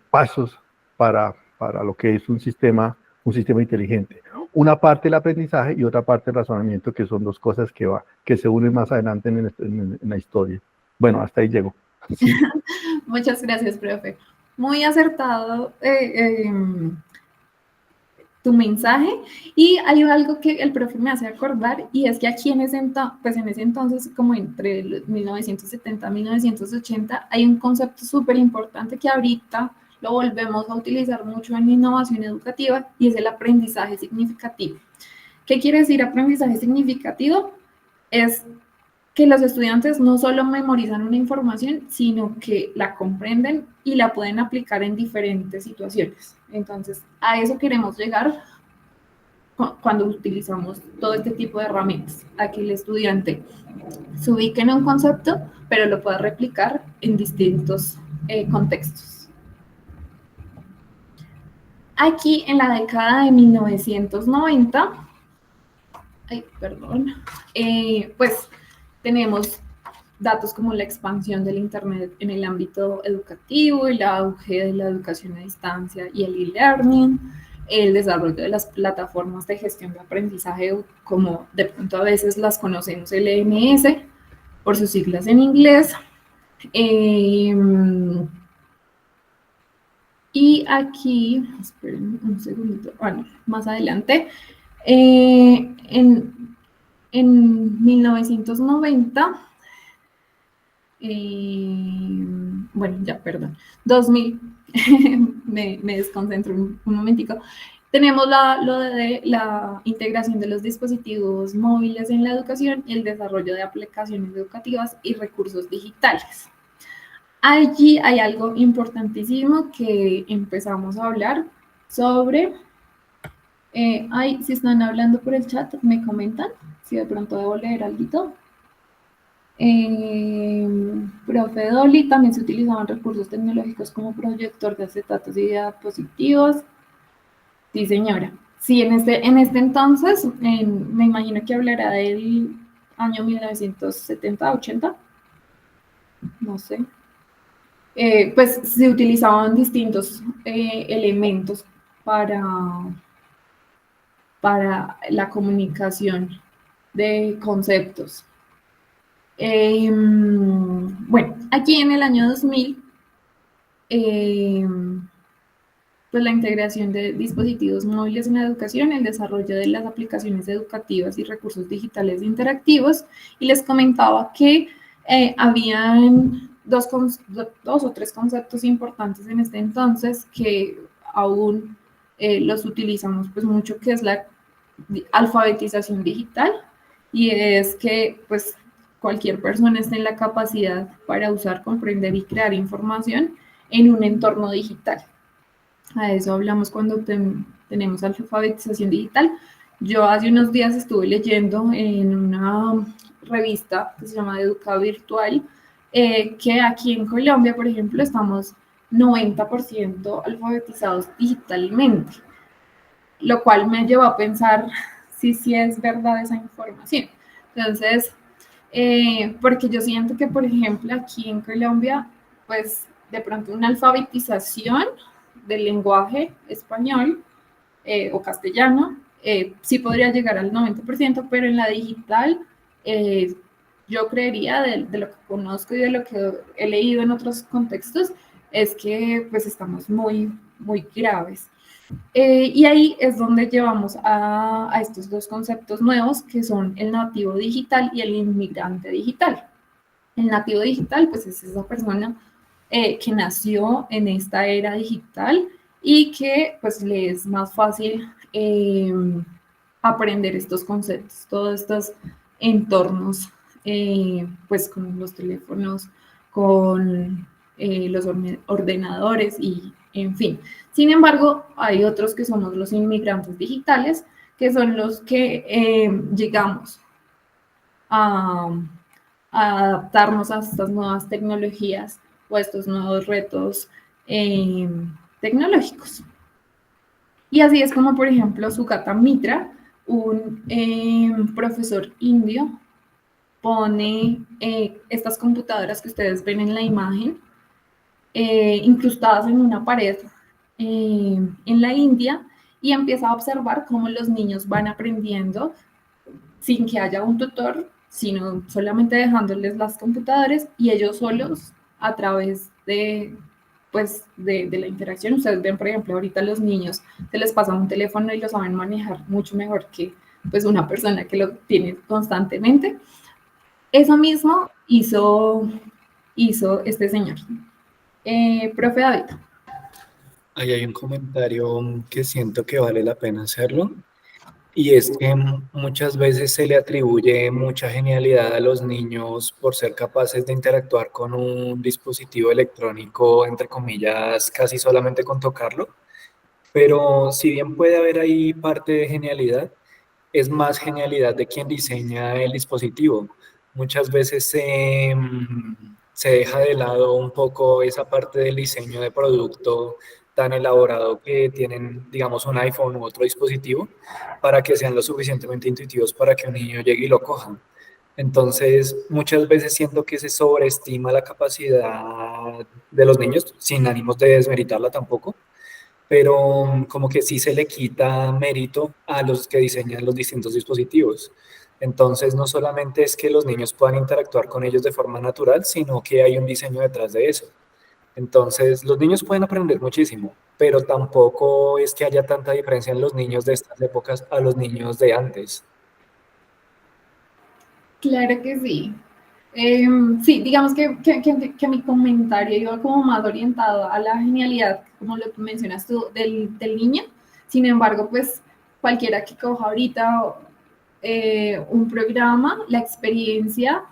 pasos para lo que es un sistema inteligente. Una parte el aprendizaje y otra parte el razonamiento, que son dos cosas que se unen más adelante en la historia. Bueno, hasta ahí llego. Sí. Muchas gracias, profe. Muy acertado tu mensaje. Y hay algo que el profe me hace acordar, y es que aquí en ese entonces, como entre 1970 y 1980, hay un concepto súper importante que ahorita lo volvemos a utilizar mucho en innovación educativa, y es el aprendizaje significativo. ¿Qué quiere decir aprendizaje significativo? Es que los estudiantes no solo memorizan una información, sino que la comprenden y la pueden aplicar en diferentes situaciones. Entonces, a eso queremos llegar cuando utilizamos todo este tipo de herramientas, a que el estudiante se ubique en un concepto, pero lo pueda replicar en distintos contextos. Aquí en la década de 1990, pues tenemos datos como la expansión del Internet en el ámbito educativo, el auge de la educación a distancia y el e-learning, el desarrollo de las plataformas de gestión de aprendizaje, como de pronto a veces las conocemos, LMS, por sus siglas en inglés. Y aquí, esperen un segundito, bueno, más adelante, En 1990, bueno, ya, perdón, 2000, me desconcentro un momentico. Tenemos lo de la integración de los dispositivos móviles en la educación y el desarrollo de aplicaciones educativas y recursos digitales. Allí hay algo importantísimo que empezamos a hablar sobre. Si están hablando por el chat, me comentan si de pronto debo leer algo. Profe Dolly, también se utilizaban recursos tecnológicos como proyector de acetatos y diapositivos. Sí, señora. Sí, en este entonces, me imagino que hablará del año 1970, 80, no sé. Pues se utilizaban distintos elementos para la comunicación de conceptos. Bueno, aquí en el año 2000, pues la integración de dispositivos móviles en la educación, el desarrollo de las aplicaciones educativas y recursos digitales interactivos, y les comentaba que habían dos o tres conceptos importantes en este entonces que aún los utilizamos pues mucho, que es la alfabetización digital, y es que pues cualquier persona esté en la capacidad para usar, comprender y crear información en un entorno digital. A eso hablamos cuando tenemos alfabetización digital. Yo hace unos días estuve leyendo en una revista que se llama Educa Virtual, que aquí en Colombia, por ejemplo, estamos 90% alfabetizados digitalmente, lo cual me llevó a pensar si es verdad esa información. Entonces, porque yo siento que, por ejemplo, aquí en Colombia, pues de pronto una alfabetización del lenguaje español o castellano sí podría llegar al 90%, pero en la digital yo creería, de lo que conozco y de lo que he leído en otros contextos, es que pues estamos muy, muy graves. Y ahí es donde llevamos a estos dos conceptos nuevos, que son el nativo digital y el inmigrante digital. El nativo digital, pues es esa persona que nació en esta era digital y que pues le es más fácil aprender estos conceptos, todos estos entornos, pues con los teléfonos, con los ordenadores y en fin. Sin embargo, hay otros que somos los inmigrantes digitales, que son los que llegamos a adaptarnos a estas nuevas tecnologías o a estos nuevos retos tecnológicos. Y así es como, por ejemplo, Sugata Mitra, un profesor indio, pone estas computadoras que ustedes ven en la imagen, incrustadas en una pared en la India, y empieza a observar cómo los niños van aprendiendo sin que haya un tutor, sino solamente dejándoles las computadoras y ellos solos a través de la interacción. Ustedes ven, por ejemplo, ahorita los niños se les pasa un teléfono y lo saben manejar mucho mejor que pues una persona que lo tiene constantemente. Eso mismo hizo este señor. Profe David. Ahí hay un comentario que siento que vale la pena hacerlo, y es que muchas veces se le atribuye mucha genialidad a los niños por ser capaces de interactuar con un dispositivo electrónico, entre comillas, casi solamente con tocarlo, pero si bien puede haber ahí parte de genialidad, es más genialidad de quien diseña el dispositivo. Muchas veces se deja de lado un poco esa parte del diseño de producto tan elaborado que tienen, digamos, un iPhone u otro dispositivo, para que sean lo suficientemente intuitivos para que un niño llegue y lo coja. Entonces, muchas veces siento que se sobreestima la capacidad de los niños, sin ánimos de desmeritarla tampoco, pero como que sí se le quita mérito a los que diseñan los distintos dispositivos. Entonces, no solamente es que los niños puedan interactuar con ellos de forma natural, sino que hay un diseño detrás de eso. Entonces, los niños pueden aprender muchísimo, pero tampoco es que haya tanta diferencia en los niños de estas épocas a los niños de antes. Claro que sí. Sí, digamos que mi comentario iba como más orientado a la genialidad, como lo que mencionas tú, del niño. Sin embargo, pues cualquiera que coja ahorita un programa, la experiencia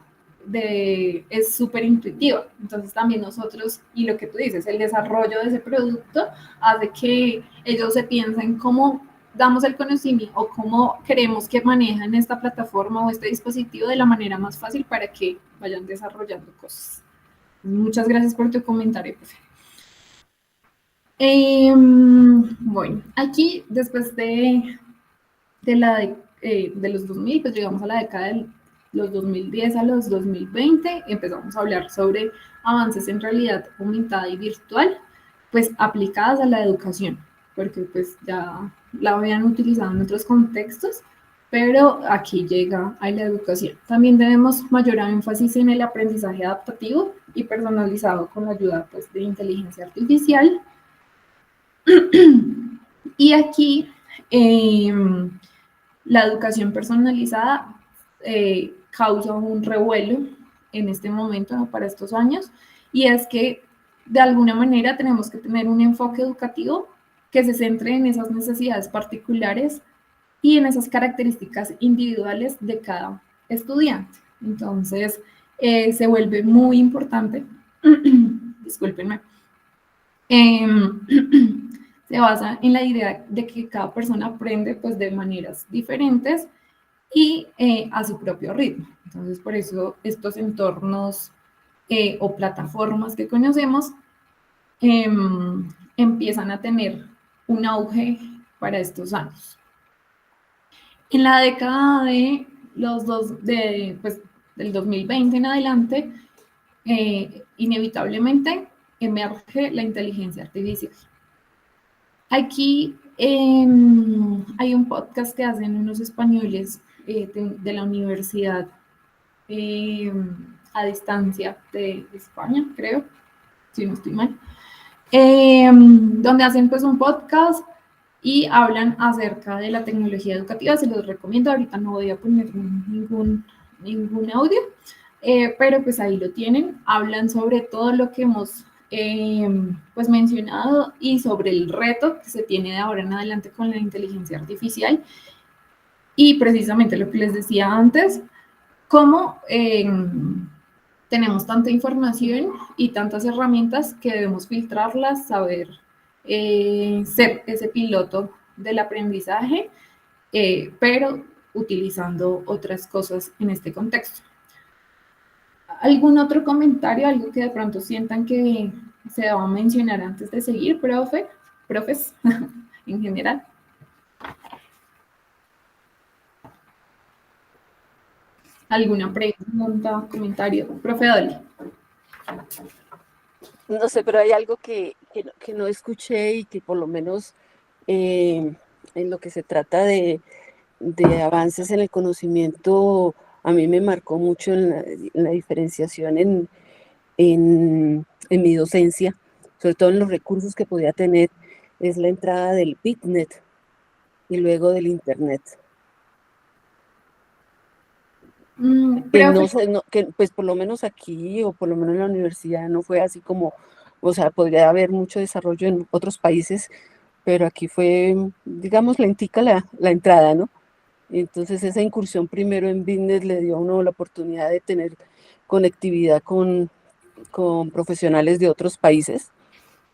es súper intuitiva. Entonces también nosotros, y lo que tú dices, el desarrollo de ese producto hace que ellos se piensen cómo damos el conocimiento o cómo queremos que manejen esta plataforma o este dispositivo de la manera más fácil para que vayan desarrollando cosas. Muchas gracias por tu comentario, profe. Bueno, aquí después de los 2000, pues llegamos a la década de los 2010 a los 2020, empezamos a hablar sobre avances en realidad aumentada y virtual, pues aplicadas a la educación, porque pues ya la habían utilizado en otros contextos, pero aquí llega a la educación. También tenemos mayor énfasis en el aprendizaje adaptativo y personalizado con la ayuda pues, de inteligencia artificial. Y aquí la educación personalizada causa un revuelo en este momento, ¿no? Para estos años, y es que de alguna manera tenemos que tener un enfoque educativo que se centre en esas necesidades particulares y en esas características individuales de cada estudiante. Entonces, se vuelve muy importante, discúlpenme, se basa en la idea de que cada persona aprende pues, de maneras diferentes y a su propio ritmo. Entonces, por eso estos entornos o plataformas que conocemos empiezan a tener un auge para estos años. En la década de del 2020 en adelante, inevitablemente emerge la inteligencia artificial. Aquí hay un podcast que hacen unos españoles de la universidad a distancia de España, creo, si no estoy mal, donde hacen pues un podcast y hablan acerca de la tecnología educativa. Se los recomiendo, ahorita no voy a poner ningún audio, pero pues ahí lo tienen. Hablan sobre todo lo que hemos pues mencionado y sobre el reto que se tiene de ahora en adelante con la inteligencia artificial y precisamente lo que les decía antes, cómo tenemos tanta información y tantas herramientas que debemos filtrarlas, saber ser ese piloto del aprendizaje, pero utilizando otras cosas en este contexto. ¿Algún otro comentario, algo que de pronto sientan que se va a mencionar antes de seguir, profes, en general? ¿Alguna pregunta, comentario? Profe Dolly. No sé, pero hay algo que no escuché y que por lo menos en lo que se trata de avances en el conocimiento, a mí me marcó mucho en la diferenciación en mi docencia, sobre todo en los recursos que podía tener, es la entrada del BitNet y luego del Internet. Que pues por lo menos aquí o por lo menos en la universidad no fue así como, o sea, podría haber mucho desarrollo en otros países, pero aquí fue, digamos, lentica la entrada, ¿no? Entonces esa incursión primero en BitNet le dio a uno la oportunidad de tener conectividad con profesionales de otros países,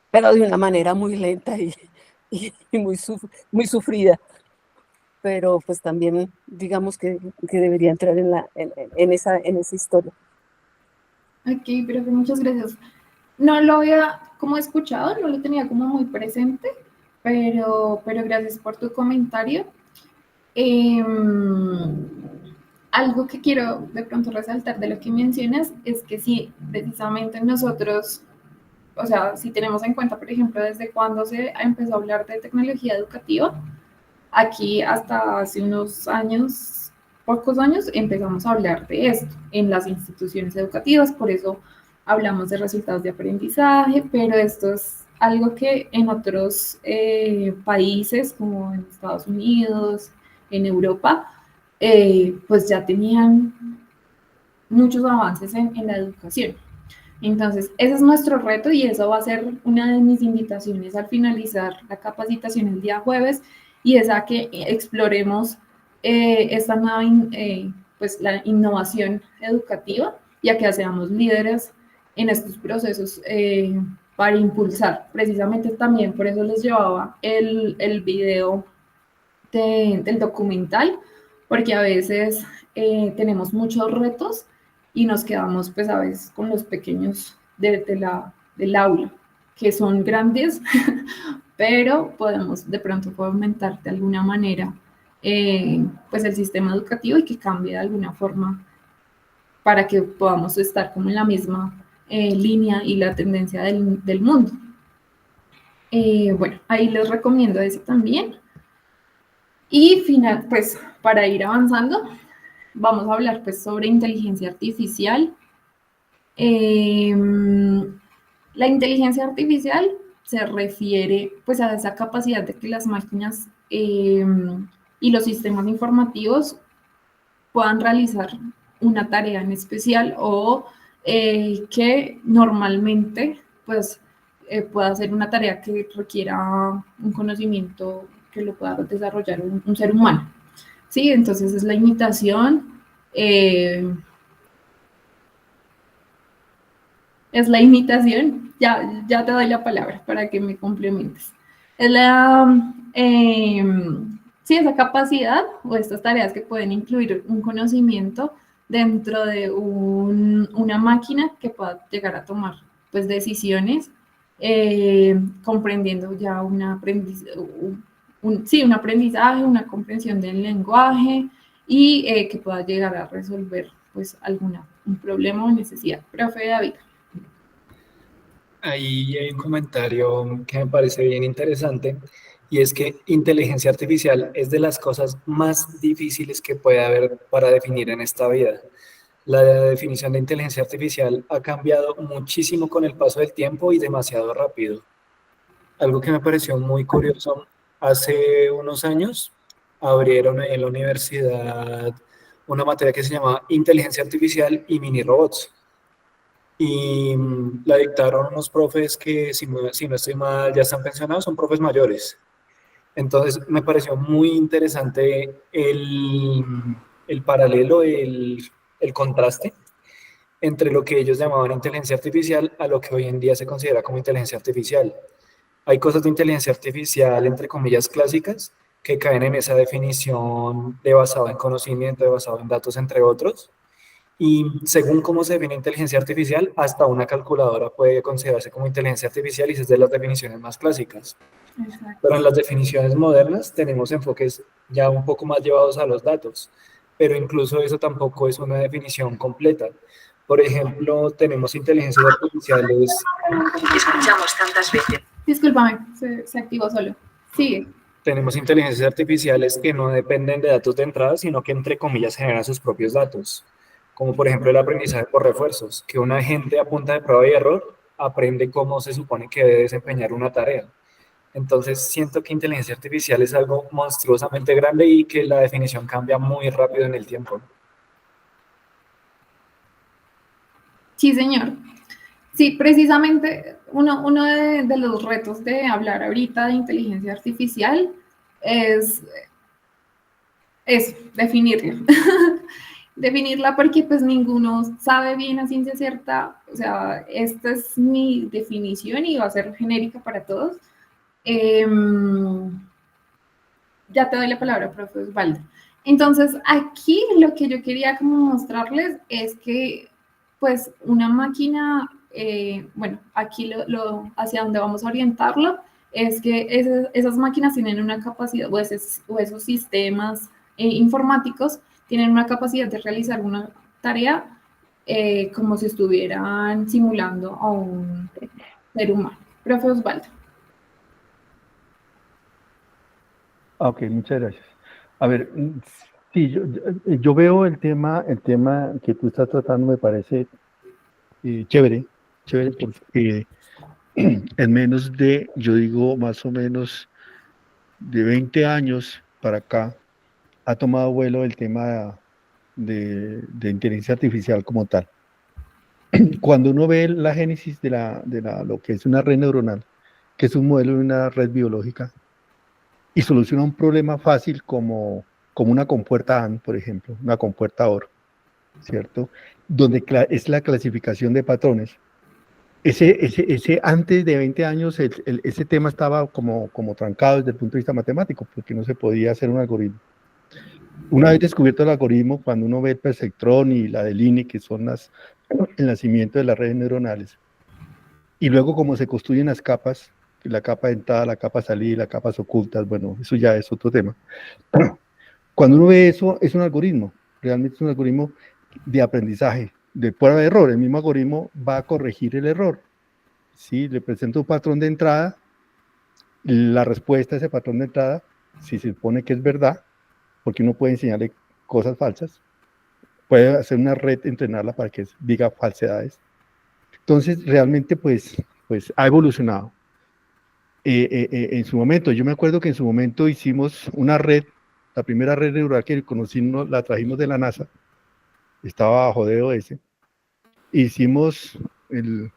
pero de una manera muy lenta y muy sufrida. Pero pues también digamos que debería entrar en esa historia. Ok, pero muchas gracias. No lo había como escuchado, no lo tenía como muy presente, pero gracias por tu comentario. Algo que quiero de pronto resaltar de lo que mencionas es que sí, precisamente nosotros, o sea, si tenemos en cuenta, por ejemplo, desde cuándo se empezó a hablar de tecnología educativa, aquí hasta hace unos años, pocos años, empezamos a hablar de esto en las instituciones educativas, por eso hablamos de resultados de aprendizaje, pero esto es algo que en otros países, como en Estados Unidos, en Europa, pues ya tenían muchos avances en la educación. Entonces, ese es nuestro reto y eso va a ser una de mis invitaciones al finalizar la capacitación el día jueves, y es a que exploremos esta nueva, pues la innovación educativa, y a que seamos líderes en estos procesos para impulsar. Precisamente también por eso les llevaba el video del documental, porque a veces tenemos muchos retos y nos quedamos pues a veces con los pequeños del aula, que son grandes, pero podemos de pronto fomentar de alguna manera pues el sistema educativo, y que cambie de alguna forma para que podamos estar como en la misma línea y la tendencia del mundo. Bueno, ahí les recomiendo ese también. Y final, pues para ir avanzando, vamos a hablar pues sobre inteligencia artificial. La inteligencia artificial se refiere pues a esa capacidad de que las máquinas y los sistemas informativos puedan realizar una tarea en especial, o que normalmente pues pueda ser una tarea que requiera un conocimiento que lo pueda desarrollar un ser humano. Sí, entonces es la imitación. Es la imitación, ya te doy la palabra para que me complementes. Es sí, esa capacidad o estas tareas que pueden incluir un conocimiento dentro de una máquina que pueda llegar a tomar pues decisiones, comprendiendo ya un aprendizaje, una comprensión del lenguaje, y que pueda llegar a resolver pues un problema o necesidad. Profe David. Ahí hay un comentario que me parece bien interesante, y es que inteligencia artificial es de las cosas más difíciles que puede haber para definir en esta vida. La definición de inteligencia artificial ha cambiado muchísimo con el paso del tiempo y demasiado rápido. Algo que me pareció muy curioso, hace unos años abrieron en la universidad una materia que se llamaba Inteligencia Artificial y Mini Robots. Y la dictaron unos profes que, si no estoy mal, ya están pensionados, son profes mayores. Entonces me pareció muy interesante el paralelo, el contraste entre lo que ellos llamaban inteligencia artificial a lo que hoy en día se considera como inteligencia artificial. Hay cosas de inteligencia artificial, entre comillas, clásicas, que caen en esa definición de basado en conocimiento, de basado en datos, entre otros. Y según cómo se define inteligencia artificial, hasta una calculadora puede considerarse como inteligencia artificial, y es de las definiciones más clásicas. Exacto. Pero en las definiciones modernas tenemos enfoques ya un poco más llevados a los datos, pero incluso eso tampoco es una definición completa. Por ejemplo, tenemos inteligencias artificiales... Escuchamos tantas veces. Discúlpame, se activó solo. Sigue. Tenemos inteligencias artificiales que no dependen de datos de entrada, sino que entre comillas generan sus propios datos. Como por ejemplo el aprendizaje por refuerzos, que un agente a punta de prueba y error aprende cómo se supone que debe desempeñar una tarea. Entonces siento que inteligencia artificial es algo monstruosamente grande y que la definición cambia muy rápido en el tiempo. Sí, señor. Sí, precisamente uno de los retos de hablar ahorita de inteligencia artificial es definirla. Definirla, porque pues ninguno sabe bien a ciencia cierta, o sea, esta es mi definición y va a ser genérica para todos. Ya te doy la palabra, profe Osvaldo. Entonces, aquí lo que yo quería como mostrarles es que pues una máquina, bueno, aquí hacia donde vamos a orientarlo, es que esas máquinas tienen una capacidad, o esos sistemas informáticos tienen una capacidad de realizar una tarea como si estuvieran simulando a un ser humano. Profe Osvaldo. Ok, muchas gracias. A ver, sí, yo veo el tema que tú estás tratando, me parece chévere, chévere porque en menos de, yo digo, más o menos de 20 años para acá, ha tomado vuelo el tema de inteligencia artificial como tal. Cuando uno ve la génesis lo que es una red neuronal, que es un modelo de una red biológica, y soluciona un problema fácil como una compuerta AND, por ejemplo, una compuerta OR, ¿cierto? Donde es la clasificación de patrones. Ese antes de 20 años, ese tema estaba como trancado desde el punto de vista matemático, porque no se podía hacer un algoritmo. Una vez descubierto el algoritmo, cuando uno ve el perceptrón y la del INI, que son el nacimiento de las redes neuronales, y luego cómo se construyen las capas, la capa de entrada, la capa de salida, las capas ocultas, bueno, eso ya es otro tema. Cuando uno ve eso, es un algoritmo, realmente es un algoritmo de aprendizaje, de prueba de error. El mismo algoritmo va a corregir el error. ¿Sí? Le presento un patrón de entrada, la respuesta a ese patrón de entrada, si se supone que es verdad, porque uno puede enseñarle cosas falsas, puede hacer una red, entrenarla para que diga falsedades. Entonces, realmente, pues ha evolucionado. En su momento, yo me acuerdo que en su momento hicimos una red, la primera red neuronal que conocimos, la trajimos de la NASA, estaba bajo DOS, hicimos el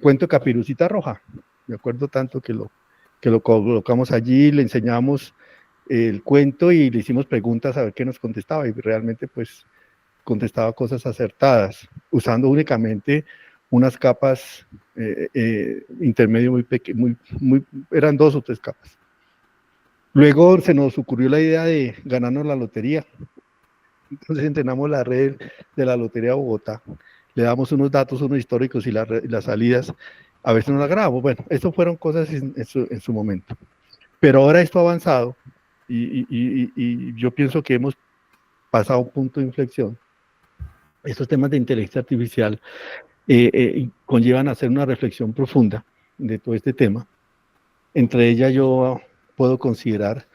cuento de Caperucita Roja, me acuerdo tanto que lo colocamos allí, le enseñamos el cuento y le hicimos preguntas a ver qué nos contestaba, y realmente pues contestaba cosas acertadas, usando únicamente unas capas intermedio eran 2 o 3 capas. Luego se nos ocurrió la idea de ganarnos la lotería. Entonces entrenamos la red de la Lotería de Bogotá, le damos unos datos, unos históricos y las salidas, a veces no la grabamos. Bueno, eso fueron cosas en su momento. Pero ahora esto ha avanzado y yo pienso que hemos pasado un punto de inflexión. Estos temas de inteligencia artificial conllevan a hacer una reflexión profunda de todo este tema. Entre ellas yo puedo considerar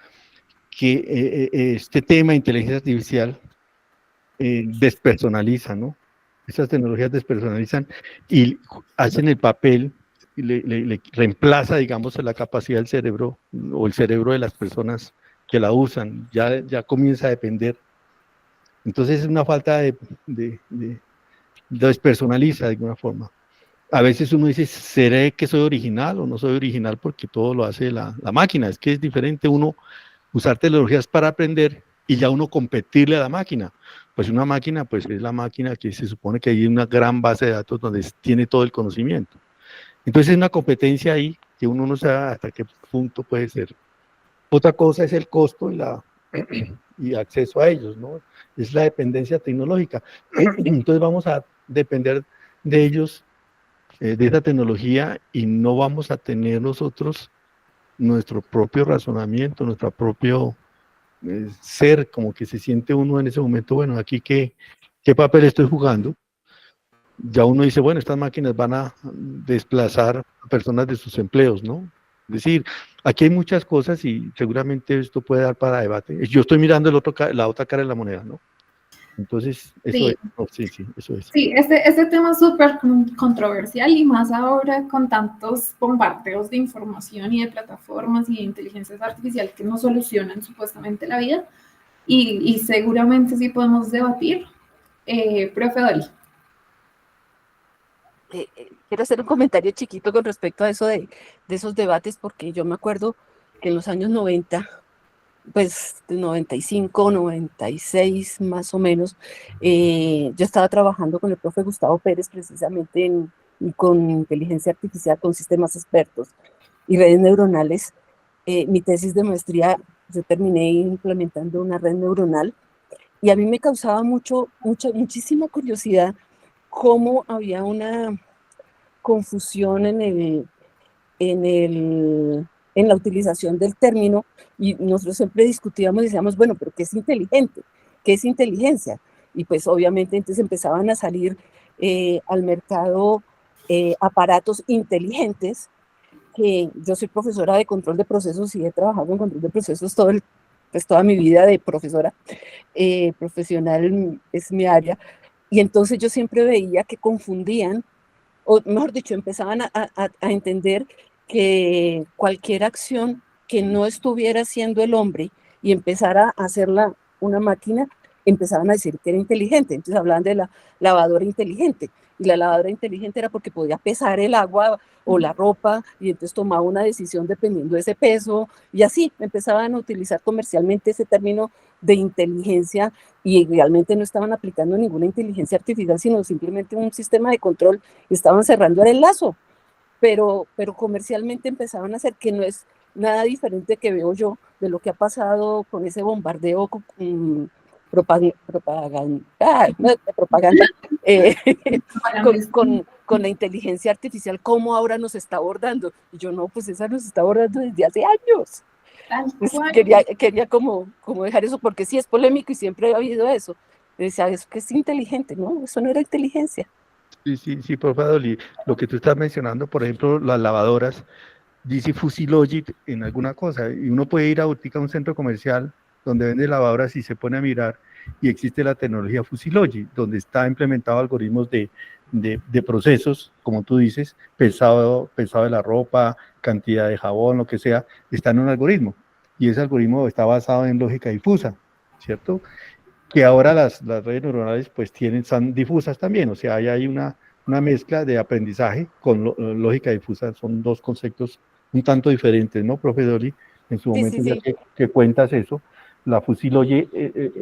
que este tema de inteligencia artificial despersonaliza, ¿no? Estas tecnologías despersonalizan y hacen el papel, le reemplaza, digamos, la capacidad del cerebro o el cerebro de las personas que la usan, ya comienza a depender. Entonces es una falta despersonaliza de alguna forma. A veces uno dice, ¿seré que soy original o no soy original? Porque todo lo hace la máquina. Es que es diferente uno usar tecnologías para aprender y ya uno competirle a la máquina. Pues una máquina, pues es la máquina que se supone que hay una gran base de datos donde tiene todo el conocimiento. Entonces es una competencia ahí que uno no sabe hasta qué punto puede ser. Otra cosa es el costo y acceso a ellos, ¿no? Es la dependencia tecnológica. Entonces vamos a depender de ellos, de esa tecnología, y no vamos a tener nosotros nuestro propio razonamiento, nuestro propio ser, como que se siente uno en ese momento, bueno, aquí qué papel estoy jugando. Ya uno dice, bueno, estas máquinas van a desplazar a personas de sus empleos, ¿no? Es decir, aquí hay muchas cosas y seguramente esto puede dar para debate. Yo estoy mirando la otra cara de la moneda, ¿no? Entonces, eso Sí. es. No, sí, eso es. Sí, este tema es súper controversial, y más ahora con tantos bombardeos de información y de plataformas y de inteligencias artificiales que no solucionan supuestamente la vida, y seguramente sí podemos debatir. Profe Dolly. Quiero hacer un comentario chiquito con respecto a eso de esos debates, porque yo me acuerdo que en los años 90, pues 95, 96 más o menos, yo estaba trabajando con el profe Gustavo Pérez precisamente con inteligencia artificial, con sistemas expertos y redes neuronales. Mi tesis de maestría, yo terminé implementando una red neuronal, y a mí me causaba muchísima curiosidad cómo había una confusión en la utilización del término, y nosotros siempre discutíamos y decíamos, bueno, pero ¿qué es inteligente? ¿Qué es inteligencia? Y pues obviamente entonces empezaban a salir al mercado aparatos inteligentes, que yo soy profesora de control de procesos y he trabajado en control de procesos toda mi vida de profesora profesional, es mi área. Y entonces yo siempre veía que confundían o mejor dicho, empezaban a entender que cualquier acción que no estuviera haciendo el hombre y empezara a hacerla una máquina, empezaban a decir que era inteligente. Entonces hablaban de la lavadora inteligente. Y la lavadora inteligente era porque podía pesar el agua o la ropa y entonces tomaba una decisión dependiendo de ese peso. Y así empezaban a utilizar comercialmente ese término de inteligencia y realmente no estaban aplicando ninguna inteligencia artificial, sino simplemente un sistema de control y estaban cerrando el lazo. Pero comercialmente empezaban a hacer, que no es nada diferente que veo yo de lo que ha pasado con ese bombardeo propaganda con la inteligencia artificial, cómo ahora nos está abordando. Y yo, no, pues esa nos está abordando desde hace años. Pues quería como dejar eso, porque sí es polémico y siempre ha habido eso. Decía, eso que es inteligente, ¿no? Eso no era inteligencia. Sí, por favor, Dolly. Lo que tú estás mencionando, por ejemplo, las lavadoras, dice Fusilogic en alguna cosa, y uno puede ir a un centro comercial donde vende lavadoras y se pone a mirar, y existe la tecnología Fusilogic, donde está implementado algoritmos de procesos, como tú dices, pesado de la ropa, cantidad de jabón, lo que sea, está en un algoritmo, y ese algoritmo está basado en lógica difusa, ¿cierto? Que ahora las redes neuronales pues son difusas también, o sea, hay una mezcla de aprendizaje con lógica difusa, son dos conceptos un tanto diferentes, ¿no, profe Dolly? En su momento, sí. ya que cuentas eso, la Fusilogic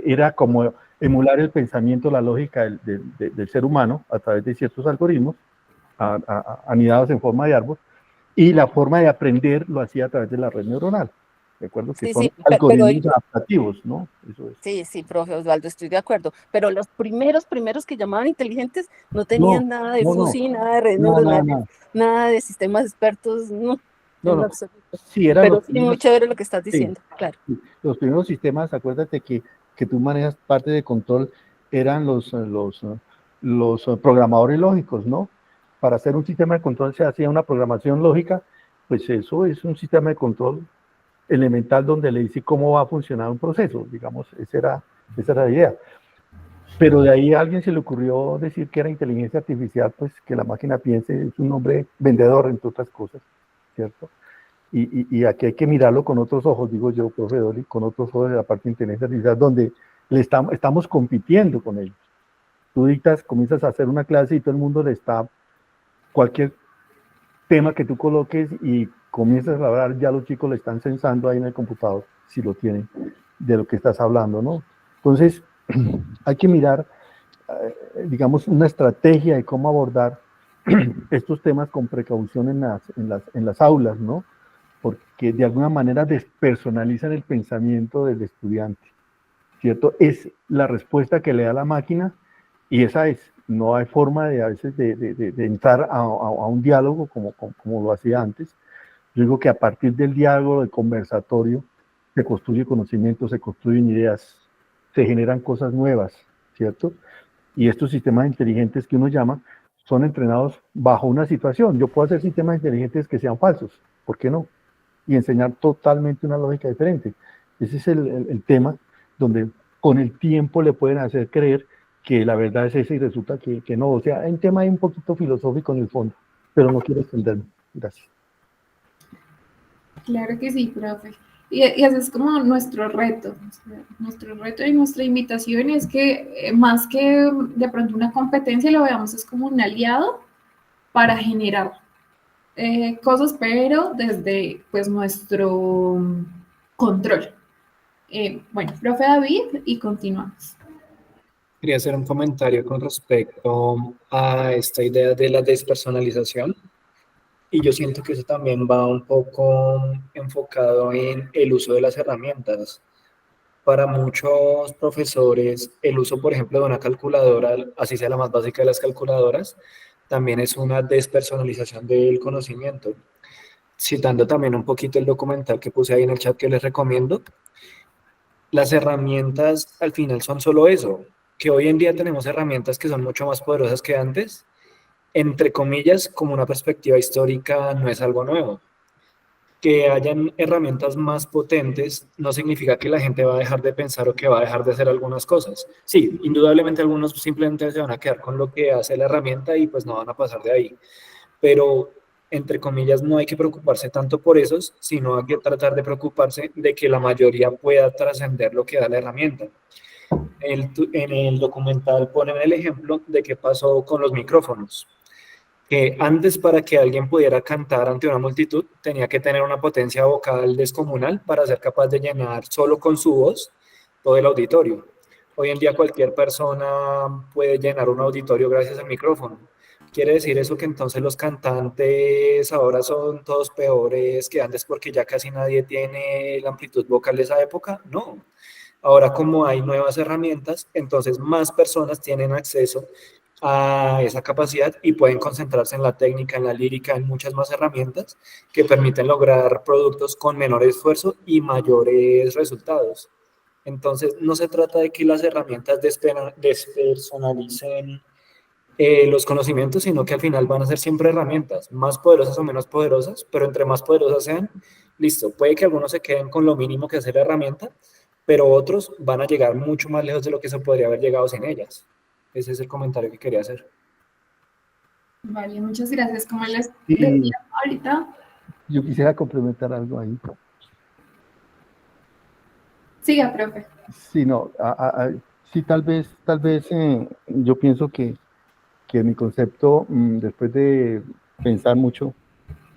era como emular el pensamiento, la lógica del ser humano a través de ciertos algoritmos anidados en forma de árbol, y la forma de aprender lo hacía a través de la red neuronal. ¿De acuerdo? Que son algoritmos adaptativos, ¿no? Eso es. Sí, profe Osvaldo, estoy de acuerdo. Pero los primeros que llamaban inteligentes no tenían nada de FUSI, nada de redes neuronales, nada de sistemas expertos, no. Sí, pero sí, muy chévere lo que estás diciendo, claro. Sí. Los primeros sistemas, acuérdate que tú manejas parte de control, eran los programadores lógicos, ¿no? Para hacer un sistema de control se hacía una programación lógica, pues eso es un sistema de control elemental donde le dice cómo va a funcionar un proceso, digamos, esa era la idea. Pero de ahí a alguien se le ocurrió decir que era inteligencia artificial, pues que la máquina piense, es un hombre vendedor, entre otras cosas, ¿cierto? Y aquí hay que mirarlo con otros ojos, digo yo, profe Dolly, con otros ojos de la parte de inteligencia artificial, donde estamos compitiendo con ellos. Tú comienzas a hacer una clase y todo el mundo cualquier tema que tú coloques y comienzas a hablar, ya los chicos le están censando ahí en el computador, si lo tienen, de lo que estás hablando, ¿no? Entonces, hay que mirar, digamos, una estrategia de cómo abordar estos temas con precaución en las aulas, ¿no? Porque de alguna manera despersonalizan el pensamiento del estudiante, ¿cierto? Es la respuesta que le da la máquina y esa es. No hay forma a veces de entrar a un diálogo como lo hacía antes. Yo digo que a partir del diálogo, del conversatorio, se construye conocimiento, se construyen ideas, se generan cosas nuevas, ¿cierto? Y estos sistemas inteligentes que uno llama son entrenados bajo una situación. Yo puedo hacer sistemas inteligentes que sean falsos, ¿por qué no? Y enseñar totalmente una lógica diferente. Ese es el tema donde con el tiempo le pueden hacer creer que la verdad es esa y resulta que no. O sea, hay un tema ahí un poquito filosófico en el fondo, pero no quiero extenderme. Gracias. Claro que sí, profe. Y ese es como nuestro reto. Nuestro reto y nuestra invitación es que más que de pronto una competencia, lo veamos es como un aliado para generar cosas, pero desde pues nuestro control. Bueno, profe David, y continuamos. Quería hacer un comentario con respecto a esta idea de la despersonalización. Y yo siento que eso también va un poco enfocado en el uso de las herramientas. Para muchos profesores, el uso, por ejemplo, de una calculadora, así sea la más básica de las calculadoras, también es una despersonalización del conocimiento. Citando también un poquito el documental que puse ahí en el chat que les recomiendo, las herramientas al final son solo eso, que hoy en día tenemos herramientas que son mucho más poderosas que antes, entre comillas, como una perspectiva histórica no es algo nuevo. que hayan herramientas más potentes no significa que la gente va a dejar de pensar o que va a dejar de hacer algunas cosas. Sí, indudablemente algunos simplemente se van a quedar con lo que hace la herramienta y pues no van a pasar de ahí. Pero, entre comillas, no hay que preocuparse tanto por esos, sino hay que tratar de preocuparse de que la mayoría pueda trascender lo que da la herramienta. En el documental ponen el ejemplo de qué pasó con los micrófonos, que antes para que alguien pudiera cantar ante una multitud tenía que tener una potencia vocal descomunal para ser capaz de llenar solo con su voz todo el auditorio. Hoy en día cualquier persona puede llenar un auditorio gracias al micrófono. ¿Quiere decir eso que entonces los cantantes ahora son todos peores que antes porque ya casi nadie tiene la amplitud vocal de esa época? No. Ahora, como hay nuevas herramientas, entonces más personas tienen acceso a esa capacidad y pueden concentrarse en la técnica, en la lírica, en muchas más herramientas que permiten lograr productos con menor esfuerzo y mayores resultados. Entonces, no se trata de que las herramientas despersonalicen los conocimientos, sino que al final van a ser siempre herramientas, más poderosas o menos poderosas, pero entre más poderosas sean, listo, puede que algunos se queden con lo mínimo que hace la herramienta, pero otros van a llegar mucho más lejos de lo que se podría haber llegado sin ellas. Ese es el comentario que quería hacer. Vale, muchas gracias. Como les decía ahorita. Yo quisiera complementar algo ahí. Siga, profe. Sí, no, sí, tal vez yo pienso que mi concepto, después de pensar mucho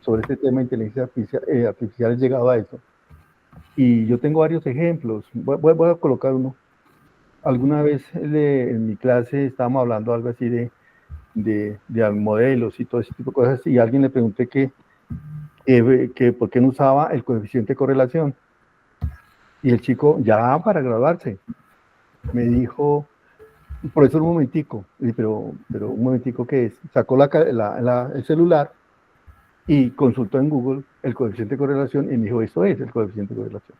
sobre este tema de inteligencia artificial, he llegado a eso. Y yo tengo varios ejemplos. Voy a colocar uno. Alguna vez en mi clase estábamos hablando algo así de modelos y todo ese tipo de cosas, y a alguien le pregunté que por qué no usaba el coeficiente de correlación. Y el chico, ya para graduarse, me dijo, profesor, un momentico, pero un momentico, ¿qué es? Sacó el celular y consultó en Google el coeficiente de correlación y me dijo, esto es el coeficiente de correlación.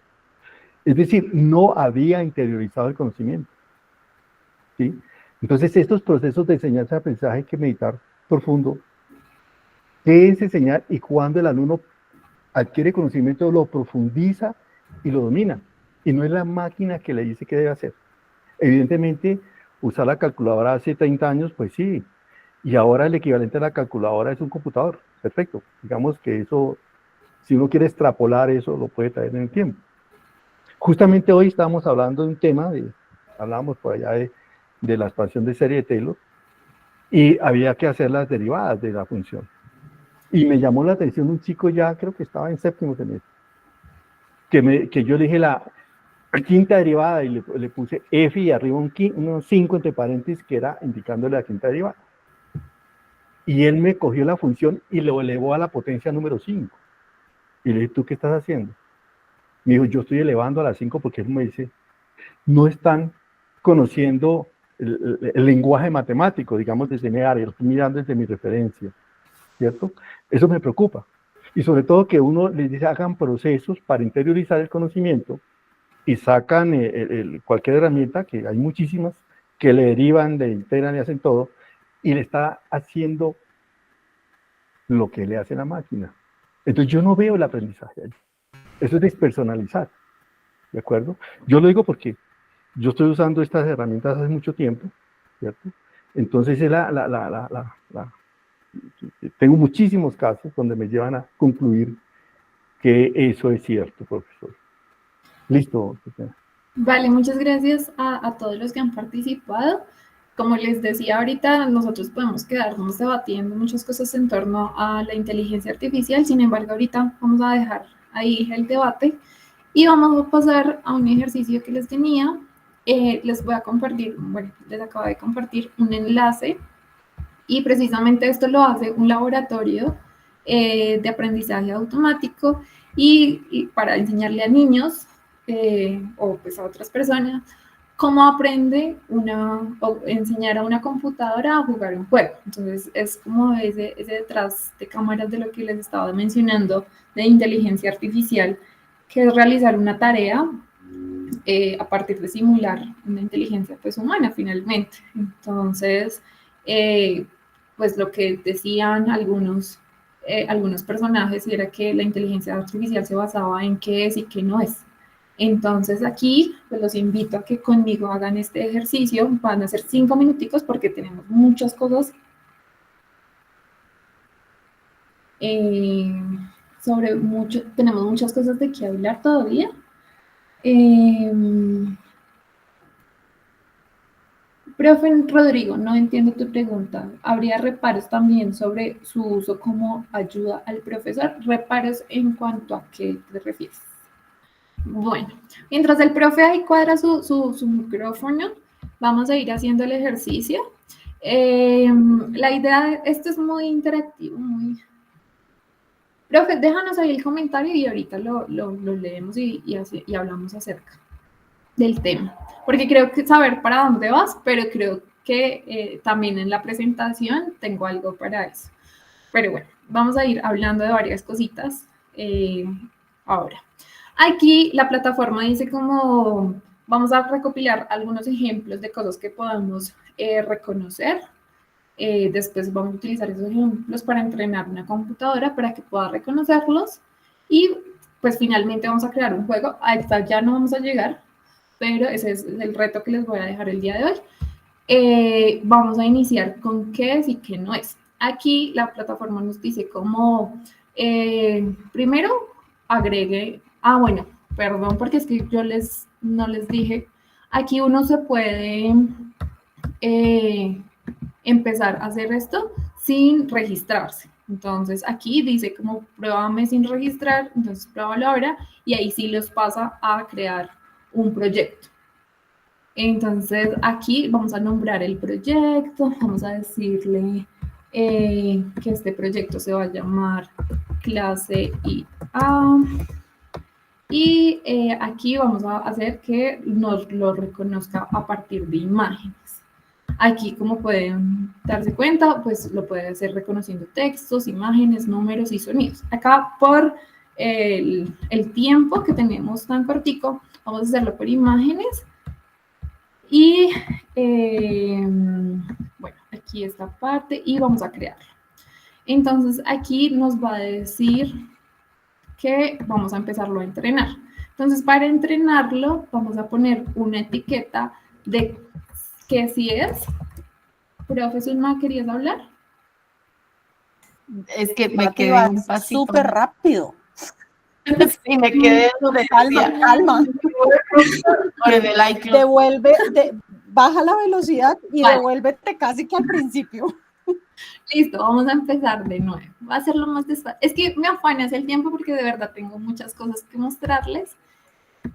Es decir, no había interiorizado el conocimiento. ¿Sí? Entonces, estos procesos de enseñanza-aprendizaje hay que meditar profundo. ¿Qué es enseñar y cuándo el alumno adquiere conocimiento, lo profundiza y lo domina? Y no es la máquina que le dice qué debe hacer. Evidentemente, usar la calculadora hace 30 años, pues sí. Y ahora el equivalente a la calculadora es un computador. Perfecto. Digamos que eso, si uno quiere extrapolar eso, lo puede traer en el tiempo. Justamente hoy estábamos hablando de un tema, hablábamos por allá de la expansión de serie de Taylor, y había que hacer las derivadas de la función. Y me llamó la atención un chico ya, creo que estaba en séptimo semestre, que yo le dije la quinta derivada y le puse f y arriba unos 5 entre paréntesis que era indicándole la quinta derivada. Y él me cogió la función y lo elevó a la potencia número 5. Y le dije, ¿tú qué estás haciendo? Me dijo, yo estoy elevando a la 5 porque él me dice, no están conociendo el lenguaje matemático, digamos, desde mi área, lo estoy mirando desde mi referencia, ¿cierto? Eso me preocupa. Y sobre todo que uno les dice, hagan procesos para interiorizar el conocimiento y sacan cualquier herramienta, que hay muchísimas, que le derivan, le integran y hacen todo, y le está haciendo lo que le hace la máquina. Entonces yo no veo el aprendizaje ahí. Eso es despersonalizar, ¿de acuerdo? Yo lo digo porque yo estoy usando estas herramientas hace mucho tiempo, ¿cierto? Entonces tengo muchísimos casos donde me llevan a concluir que eso es cierto, profesor. Listo. Vale, muchas gracias a todos los que han participado. Como les decía ahorita, nosotros podemos quedarnos debatiendo muchas cosas en torno a la inteligencia artificial, sin embargo, ahorita vamos a dejar ahí el debate y vamos a pasar a un ejercicio que les tenía. Les voy a compartir, bueno, les acabo de compartir un enlace y precisamente esto lo hace un laboratorio de aprendizaje automático y para enseñarle a niños o pues a otras personas cómo aprende o enseñar a una computadora a jugar un juego. Entonces es como ese detrás de cámaras de lo que les estaba mencionando de inteligencia artificial, que es realizar una tarea a partir de simular una inteligencia pues humana finalmente. Entonces, pues lo que decían algunos algunos personajes y era que la inteligencia artificial se basaba en qué es y qué no es. Entonces aquí pues los invito a que conmigo hagan este ejercicio, van a ser 5 minuticos porque tenemos muchas cosas tenemos muchas cosas de qué hablar todavía. Profe Rodrigo, no entiendo tu pregunta. ¿Habría reparos también sobre su uso como ayuda al profesor? ¿Reparos en cuanto a qué te refieres? Bueno, mientras el profe ahí cuadra su micrófono, vamos a ir haciendo el ejercicio. La idea de esto es muy interactivo, muy... Profe, déjanos ahí el comentario y ahorita lo leemos y hablamos acerca del tema. Porque creo que saber para dónde vas, pero creo que también en la presentación tengo algo para eso. Pero bueno, vamos a ir hablando de varias cositas ahora. Aquí la plataforma dice como vamos a recopilar algunos ejemplos de cosas que podamos reconocer. Después vamos a utilizar esos ejemplos para entrenar una computadora para que pueda reconocerlos. Y pues finalmente vamos a crear un juego. A esta ya no vamos a llegar, pero ese es el reto que les voy a dejar el día de hoy. Vamos a iniciar con qué es y qué no es. Aquí la plataforma nos dice como, primero, agregue, bueno, perdón, porque es que yo no les dije, aquí uno se puede empezar a hacer esto sin registrarse. Entonces aquí dice como pruébame sin registrar, entonces pruébalo ahora y ahí sí los pasa a crear un proyecto. Entonces aquí vamos a nombrar el proyecto, vamos a decirle que este proyecto se va a llamar clase IA y aquí vamos a hacer que nos lo reconozca a partir de imágenes. Aquí, como pueden darse cuenta, pues lo puede hacer reconociendo textos, imágenes, números y sonidos. Acá por el tiempo que tenemos tan cortico, vamos a hacerlo por imágenes. Y bueno, aquí esta parte y vamos a crearlo. Entonces aquí nos va a decir que vamos a empezarlo a entrenar. Entonces para entrenarlo vamos a poner una etiqueta de qué sí es. Profe Zulma, ¿querías hablar? Es que me quedé un pasito. Súper rápido. Sí, me quedé donde calma. Por el iCloud. Baja la velocidad y devuélvete casi que al principio. Listo, vamos a empezar de nuevo. Va a hacerlo más despacio. Es que me afanas el tiempo porque de verdad tengo muchas cosas que mostrarles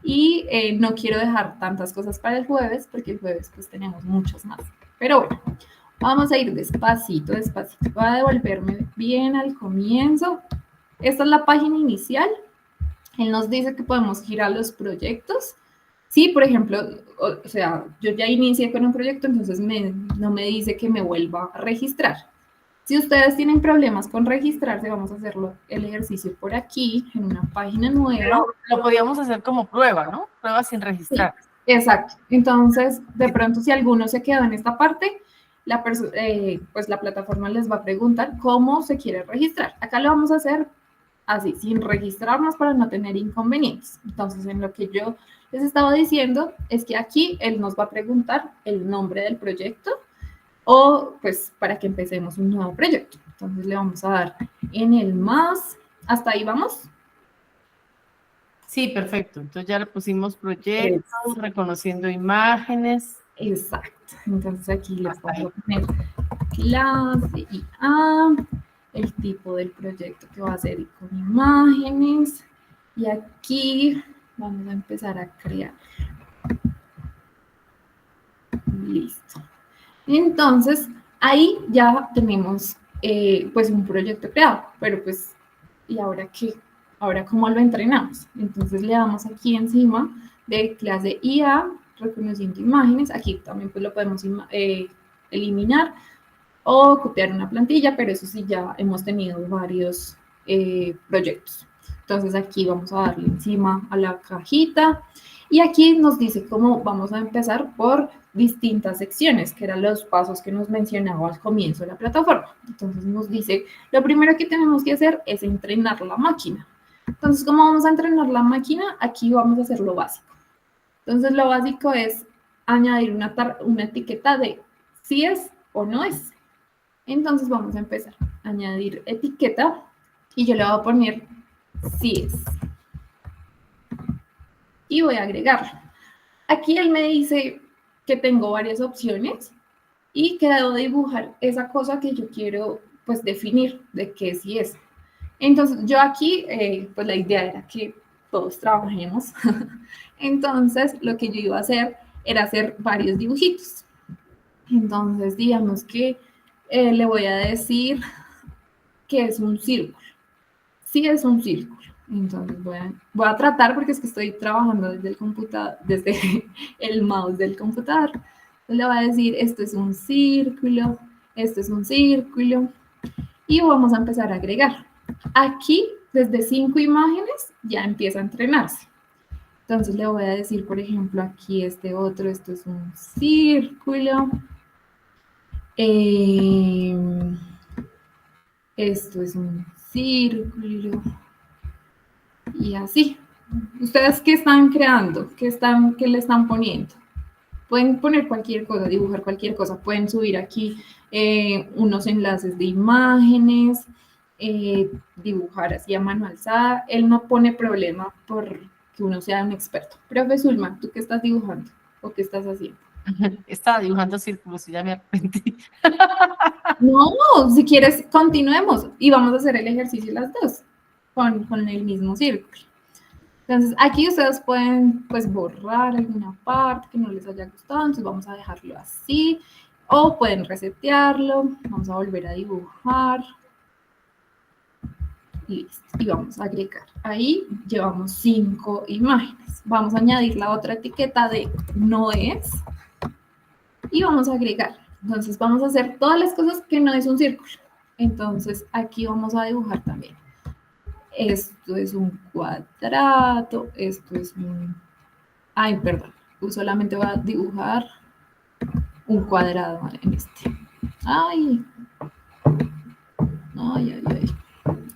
y no quiero dejar tantas cosas para el jueves porque el jueves pues tenemos muchas más. Pero bueno, vamos a ir despacito, despacito. Voy a devolverme bien al comienzo. Esta es la página inicial. Él nos dice que podemos girar los proyectos. Sí, por ejemplo, o sea, yo ya inicié con un proyecto, entonces no me dice que me vuelva a registrar. Si ustedes tienen problemas con registrarse, vamos a hacerlo el ejercicio por aquí, en una página nueva. Pero lo podíamos hacer como prueba, ¿no? Prueba sin registrar. Sí, exacto. Entonces, de pronto, si alguno se quedó en esta parte, pues la plataforma les va a preguntar cómo se quiere registrar. Acá lo vamos a hacer así, sin registrarnos para no tener inconvenientes. Entonces, en lo que yo les estaba diciendo es que aquí él nos va a preguntar el nombre del proyecto o pues para que empecemos un nuevo proyecto. Entonces le vamos a dar en el más. ¿Hasta ahí vamos? Sí, perfecto. Entonces ya le pusimos proyectos, reconociendo imágenes. Exacto. Entonces aquí le puedo poner clase IA, el tipo del proyecto que va a ser con imágenes. Y aquí vamos a empezar a crear. Listo. Entonces, ahí ya tenemos pues un proyecto creado, pero pues, ¿y ahora qué? Ahora, ¿cómo lo entrenamos? Entonces, le damos aquí encima de clase IA, reconociendo imágenes. Aquí también pues lo podemos eliminar o copiar una plantilla, pero eso sí ya hemos tenido varios proyectos. Entonces, aquí vamos a darle encima a la cajita Y aquí nos dice cómo vamos a empezar por distintas secciones, que eran los pasos que nos mencionaba al comienzo de la plataforma. Entonces nos dice, lo primero que tenemos que hacer es entrenar la máquina. Entonces, ¿cómo vamos a entrenar la máquina? Aquí vamos a hacer lo básico. Entonces, lo básico es añadir una etiqueta de si es o no es. Entonces, vamos a empezar a añadir etiqueta y yo le voy a poner si es. Y voy a agregarlo. Aquí él me dice que tengo varias opciones y que debo dibujar esa cosa que yo quiero pues definir de qué sí es. Entonces yo aquí pues la idea era que todos trabajemos. Entonces lo que yo iba a hacer era hacer varios dibujitos. Entonces digamos que le voy a decir que es un círculo. Sí es un círculo. Entonces voy a tratar, porque es que estoy trabajando desde el computador, desde el mouse del computador. Entonces le voy a decir, esto es un círculo, esto es un círculo. Y vamos a empezar a agregar. Aquí, desde 5 imágenes, ya empieza a entrenarse. Entonces le voy a decir, por ejemplo, aquí este otro, esto es un círculo. Esto es un círculo. Y así. ¿Ustedes qué están creando? ¿Qué le están poniendo? Pueden poner cualquier cosa, dibujar cualquier cosa. Pueden subir aquí unos enlaces de imágenes, dibujar así a mano alzada. Él no pone problema por que uno sea un experto. Profe Zulma, ¿tú qué estás dibujando? ¿O qué estás haciendo? Estaba dibujando círculos y ya me arrepentí. No, si quieres, continuemos y vamos a hacer el ejercicio las dos con el mismo círculo. Entonces, aquí ustedes pueden pues borrar alguna parte que no les haya gustado, entonces vamos a dejarlo así, o pueden resetearlo, vamos a volver a dibujar. Listo, y vamos a agregar. Ahí llevamos 5 imágenes. Vamos a añadir la otra etiqueta de no es y vamos a agregar. Entonces vamos a hacer todas las cosas que no es un círculo. Entonces aquí vamos a dibujar también. Esto es un cuadrado, esto es un... Ay, perdón, solamente voy a dibujar un cuadrado en este. Ay, ay, ay, ay.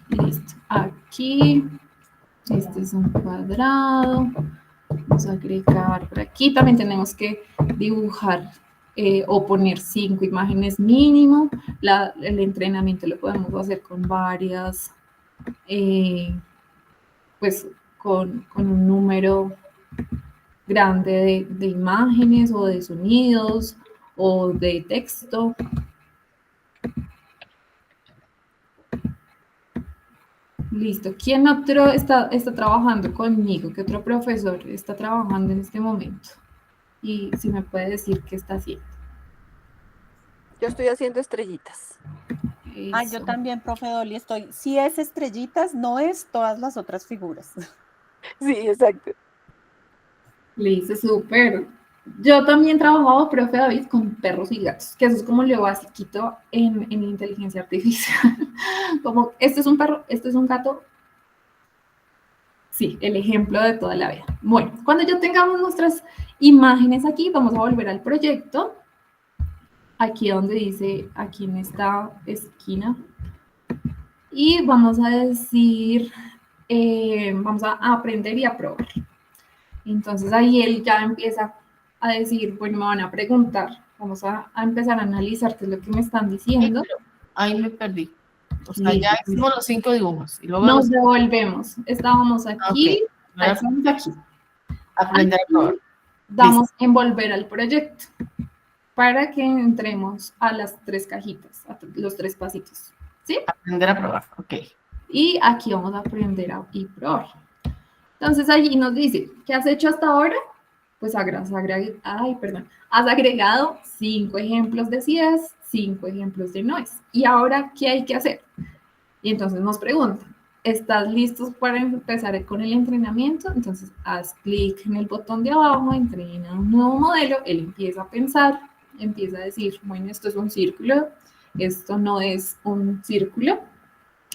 Listo, aquí, este es un cuadrado. Vamos a agregar por aquí. También tenemos que dibujar o poner 5 imágenes mínimo. El entrenamiento lo podemos hacer con varias... pues con un número grande de imágenes o de sonidos o de texto. Listo. ¿Quién otro está trabajando conmigo? ¿Qué otro profesor está trabajando en este momento? Y si me puede decir qué está haciendo. Yo estoy haciendo estrellitas. Ah, yo también, profe Dolly, estoy. Si es estrellitas, no es todas las otras figuras. Sí, exacto. Listo, súper. Yo también trabajaba, profe David, con perros y gatos, que eso es como lo basiquito en inteligencia artificial. Como, este es un perro, este es un gato. Sí, el ejemplo de toda la vida. Bueno, cuando ya tengamos nuestras imágenes aquí, vamos a volver al proyecto. Aquí donde dice, aquí en esta esquina. Y vamos a decir, vamos a aprender y a probar. Entonces ahí él ya empieza a decir, bueno, me van a preguntar, vamos a empezar a analizar qué es lo que me están diciendo. Ahí me perdí. O sea, ya hicimos los 5 dibujos. Y luego nos devolvemos. Estábamos aquí, estamos aquí. Aprender a probar. Damos en volver al proyecto para que entremos a las 3 cajitas, a los 3 pasitos. ¿Sí? Aprender a probar, ok. Y aquí vamos a aprender a probar. Entonces allí nos dice, ¿qué has hecho hasta ahora? Pues has agregado 5 ejemplos de sí es, 5 ejemplos de no es. ¿Y ahora qué hay que hacer? Y entonces nos pregunta, ¿estás listos para empezar con el entrenamiento? Entonces haz clic en el botón de abajo, entrena un nuevo modelo, él empieza a pensar, empieza a decir, bueno, esto es un círculo, esto no es un círculo,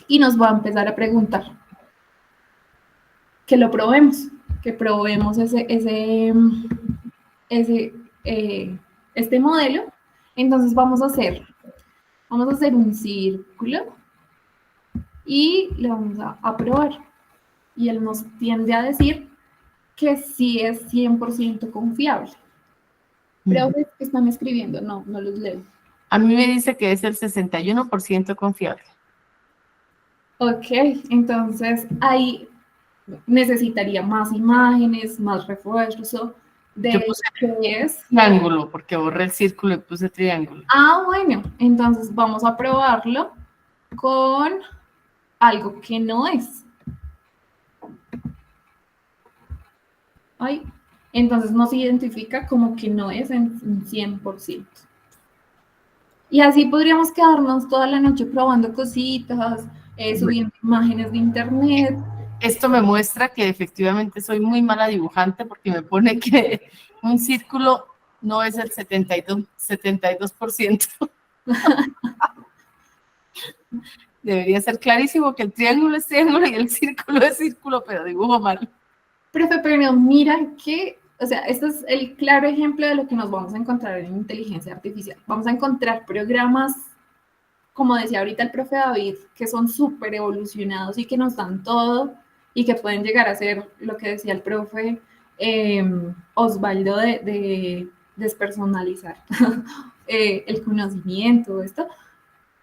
y nos va a empezar a preguntar. Que lo probemos. que probemos este modelo. Entonces vamos a hacer un círculo y le vamos a probar. Y él nos tiende a decir que sí es 100% confiable. Pero que están escribiendo, no los leo. A mí me dice que es el 61% confiable. Ok, entonces ahí necesitaría más imágenes, más refuerzo de Yo puse qué es. triángulo, porque borré el círculo y puse triángulo. Ah, bueno, entonces vamos a probarlo con algo que no es. Ay, entonces nos identifica como que no es en 100%. Y así podríamos quedarnos toda la noche probando cositas, subiendo imágenes de internet. Esto me muestra que efectivamente soy muy mala dibujante porque me pone que un círculo no es el 72%. Debería ser clarísimo que el triángulo es triángulo y el círculo es círculo, pero dibujo mal. Profe, pero mira que, o sea, este es el claro ejemplo de lo que nos vamos a encontrar en inteligencia artificial. Vamos a encontrar programas, como decía ahorita el profe David, que son súper evolucionados y que nos dan todo y que pueden llegar a ser lo que decía el profe Osvaldo de despersonalizar el conocimiento, esto.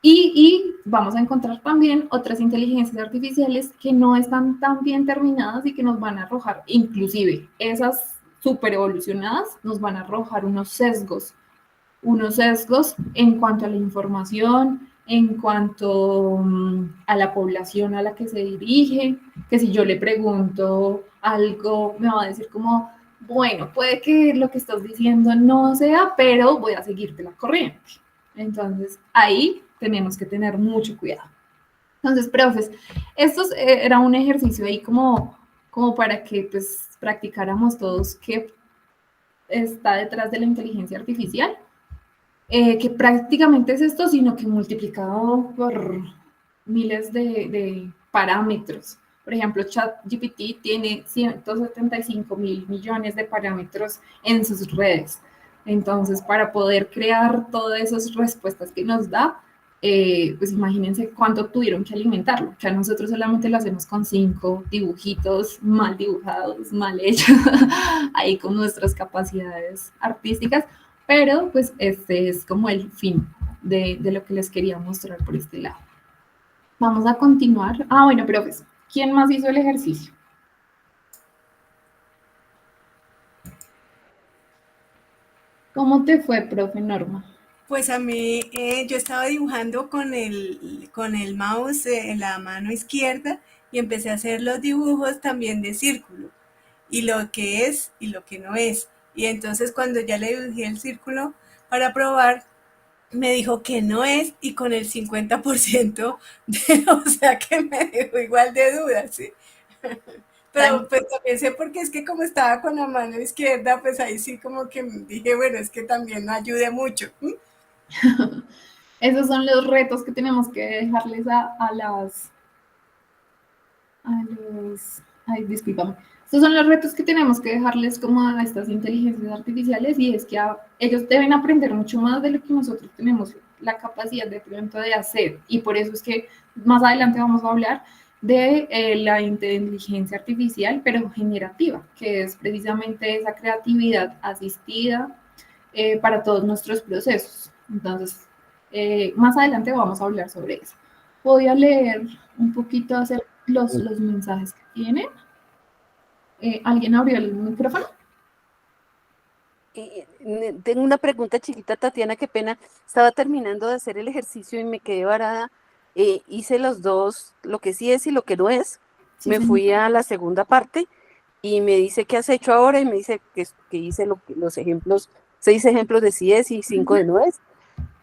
Y vamos a encontrar también otras inteligencias artificiales que no están tan bien terminadas y que nos van a arrojar, inclusive esas super evolucionadas, nos van a arrojar unos sesgos en cuanto a la información, en cuanto a la población a la que se dirige, que si yo le pregunto algo, me va a decir como, bueno, puede que lo que estás diciendo no sea, pero voy a seguirte la corriente. Entonces, ahí tenemos que tener mucho cuidado. Entonces, profes, esto era un ejercicio ahí como para que pues practicáramos todos qué está detrás de la inteligencia artificial, que prácticamente es esto, sino que multiplicado por miles de parámetros. Por ejemplo, ChatGPT tiene 175.000 millones de parámetros en sus redes. Entonces, para poder crear todas esas respuestas que nos da, pues imagínense cuánto tuvieron que alimentarlo, que a nosotros solamente lo hacemos con 5 dibujitos mal dibujados, mal hechos, ahí con nuestras capacidades artísticas, pero pues este es como el fin de lo que les quería mostrar por este lado. Vamos a continuar. Ah, bueno, profes, ¿quién más hizo el ejercicio? ¿Cómo te fue, profe Norma? Pues a mí, yo estaba dibujando con el mouse en la mano izquierda y empecé a hacer los dibujos también de círculo, y lo que es y lo que no es. Y entonces cuando ya le dibujé el círculo para probar, me dijo que no es y con el 50%, o sea que me dejó igual de dudas, ¿sí? Pero pues también sé porque es que como estaba con la mano izquierda, pues ahí sí como que dije, bueno, es que también no ayude mucho. Esos son los retos que tenemos que dejarles ay, discúlpame. Estos son los retos que tenemos que dejarles como a estas inteligencias artificiales, y es que ellos deben aprender mucho más de lo que nosotros tenemos la capacidad de pronto de hacer, y por eso es que más adelante vamos a hablar de la inteligencia artificial, pero generativa, que es precisamente esa creatividad asistida para todos nuestros procesos. Entonces, más adelante vamos a hablar sobre eso. Voy a leer un poquito acerca de los mensajes que tienen. ¿Alguien abrió el micrófono? Tengo una pregunta chiquita, Tatiana, qué pena. Estaba terminando de hacer el ejercicio y me quedé varada. Hice los dos, lo que sí es y lo que no es. Sí, me fui a la segunda parte y me dice, ¿qué has hecho ahora? Y me dice que hice los ejemplos, 6 ejemplos de sí es y 5 de no es.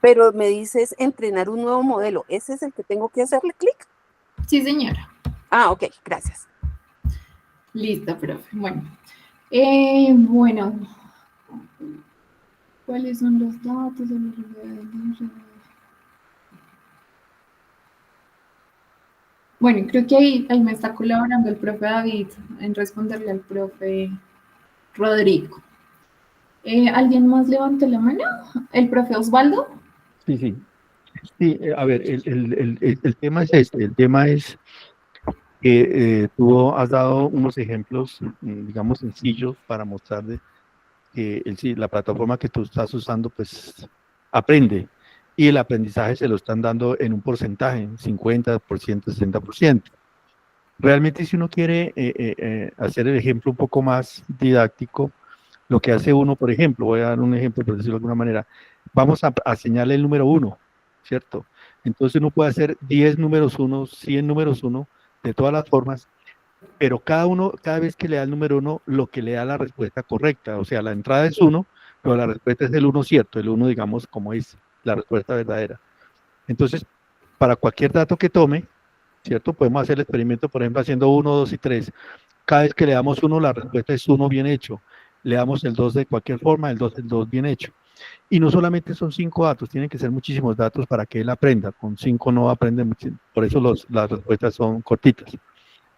Pero me dices entrenar un nuevo modelo. ¿Ese es el que tengo que hacerle clic? Sí, señora. Ah, ok, gracias. Listo, profe. Bueno, ¿cuáles son los datos de Bueno, creo que ahí me está colaborando el profe David en responderle al profe Rodrigo. ¿Alguien más levantó la mano? ¿El profe Osvaldo? Sí, sí. Sí, a ver, el tema es este, el tema es que tú has dado unos ejemplos, digamos, sencillos para mostrar que la plataforma que tú estás usando, pues, aprende. Y el aprendizaje se lo están dando en un porcentaje, 50%, 60%. Realmente, si uno quiere hacer el ejemplo un poco más didáctico, lo que hace uno, por ejemplo, voy a dar un ejemplo, por decirlo de alguna manera, vamos a señalar el número 1, ¿cierto? Entonces uno puede hacer 10 números 1, 100 números 1, de todas las formas, pero cada vez que le da el número 1, lo que le da la respuesta correcta, o sea, la entrada es 1, pero la respuesta es el 1 cierto, el 1, digamos, como es la respuesta verdadera. Entonces, para cualquier dato que tome, ¿cierto? Podemos hacer el experimento, por ejemplo, haciendo 1, 2 y 3. Cada vez que le damos 1, la respuesta es 1 bien hecho. Le damos el 2 de cualquier forma, el 2 bien hecho. Y no solamente son 5 datos, tienen que ser muchísimos datos para que él aprenda. Con 5 no aprende mucho, por eso las respuestas son cortitas.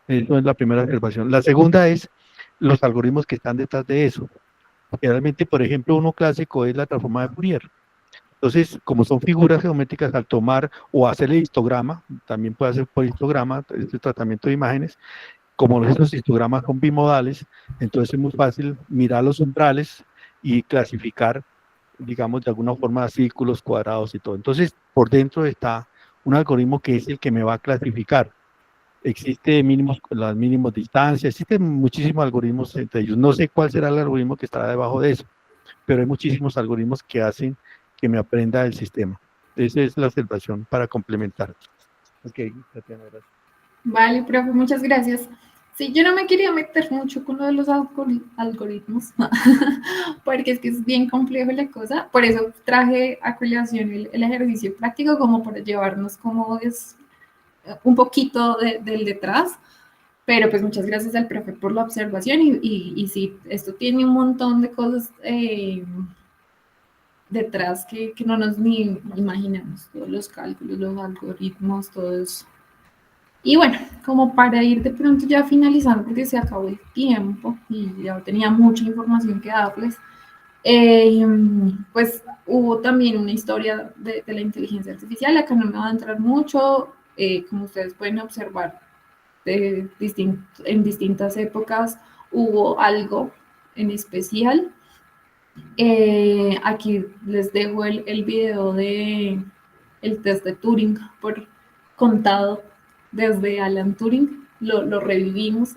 Eso es la primera observación. La segunda es los algoritmos que están detrás de eso. Realmente, por ejemplo, uno clásico es la transformada de Fourier. Entonces, como son figuras geométricas, al tomar o hacer el histograma, también puede hacer por histograma, este tratamiento de imágenes, como esos histogramas son bimodales, entonces es muy fácil mirar los umbrales y clasificar, digamos, de alguna forma círculos, cuadrados y todo. Entonces, por dentro está un algoritmo que es el que me va a clasificar. Existe las mínimos distancias, existen muchísimos algoritmos entre ellos. No sé cuál será el algoritmo que estará debajo de eso, pero hay muchísimos algoritmos que hacen que me aprenda el sistema. Esa es la observación para complementar. Ok, Tatiana, gracias. Vale, profe, muchas gracias. Sí, yo no me quería meter mucho con lo de los algoritmos, porque es que es bien complejo la cosa. Por eso traje a colación el ejercicio práctico, como para llevarnos como es un poquito del detrás. Pero pues muchas gracias al profe por la observación y sí, esto tiene un montón de cosas detrás que no nos ni imaginamos, todos los cálculos, los algoritmos, todos. Y bueno, como para ir de pronto ya finalizando, porque se acabó el tiempo y ya tenía mucha información que darles, pues hubo también una historia de la inteligencia artificial. Acá no me va a entrar mucho, como ustedes pueden observar, en distintas épocas hubo algo en especial. Aquí les dejo el video de el test de Turing por contado desde Alan Turing. Lo revivimos,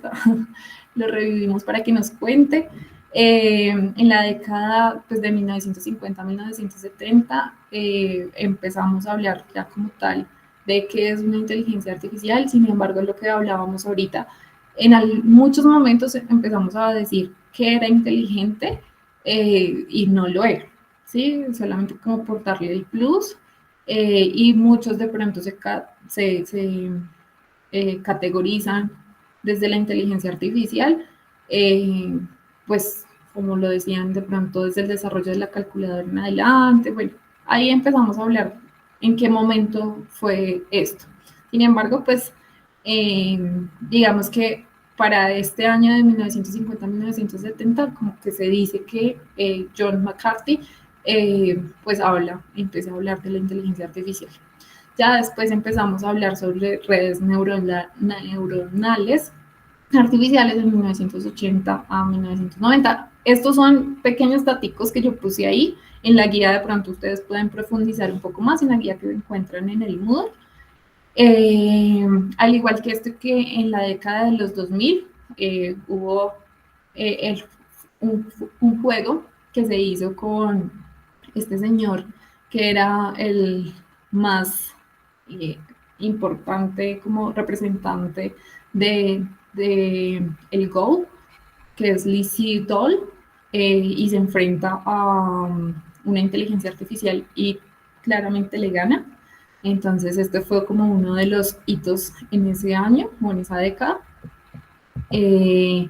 lo revivimos para que nos cuente. En la década pues, de 1950 a 1970 empezamos a hablar ya como tal de qué es una inteligencia artificial. Sin embargo, lo que hablábamos ahorita, en muchos momentos empezamos a decir que era inteligente y no lo era, ¿sí? Solamente como por darle el plus, y muchos de pronto se categorizan desde la inteligencia artificial, pues como lo decían de pronto desde el desarrollo de la calculadora en adelante. Bueno, ahí empezamos a hablar en qué momento fue esto. Sin embargo, pues digamos que para este año de 1950-1970, como que se dice que John McCarthy pues empieza a hablar de la inteligencia artificial. Ya después empezamos a hablar sobre redes neuronales artificiales de 1980 a 1990. Estos son pequeños daticos que yo puse ahí. En la guía de pronto ustedes pueden profundizar un poco más en la guía que encuentran en el Moodle. Al igual que esto, que en la década de los 2000 hubo un juego que se hizo con este señor que era el más importante como representante de el Go, que es Lee Sedol, y se enfrenta a una inteligencia artificial y claramente le gana. Entonces este fue como uno de los hitos en ese año o en esa década. Y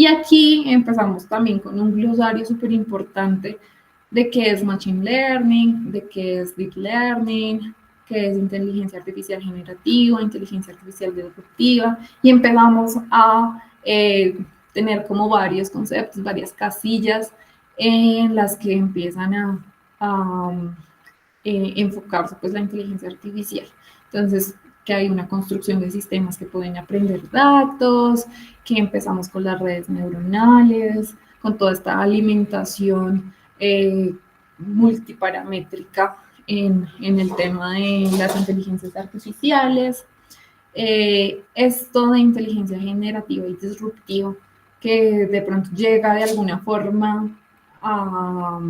aquí empezamos también con un glosario súper importante de qué es Machine Learning, de qué es Deep Learning, que es inteligencia artificial generativa, inteligencia artificial disruptiva, y empezamos a tener como varios conceptos, varias casillas en las que empiezan a enfocarse pues la inteligencia artificial. Entonces, que hay una construcción de sistemas que pueden aprender datos, que empezamos con las redes neuronales, con toda esta alimentación multiparamétrica en el tema de las inteligencias artificiales. Esto de inteligencia generativa y disruptiva, que de pronto llega de alguna forma a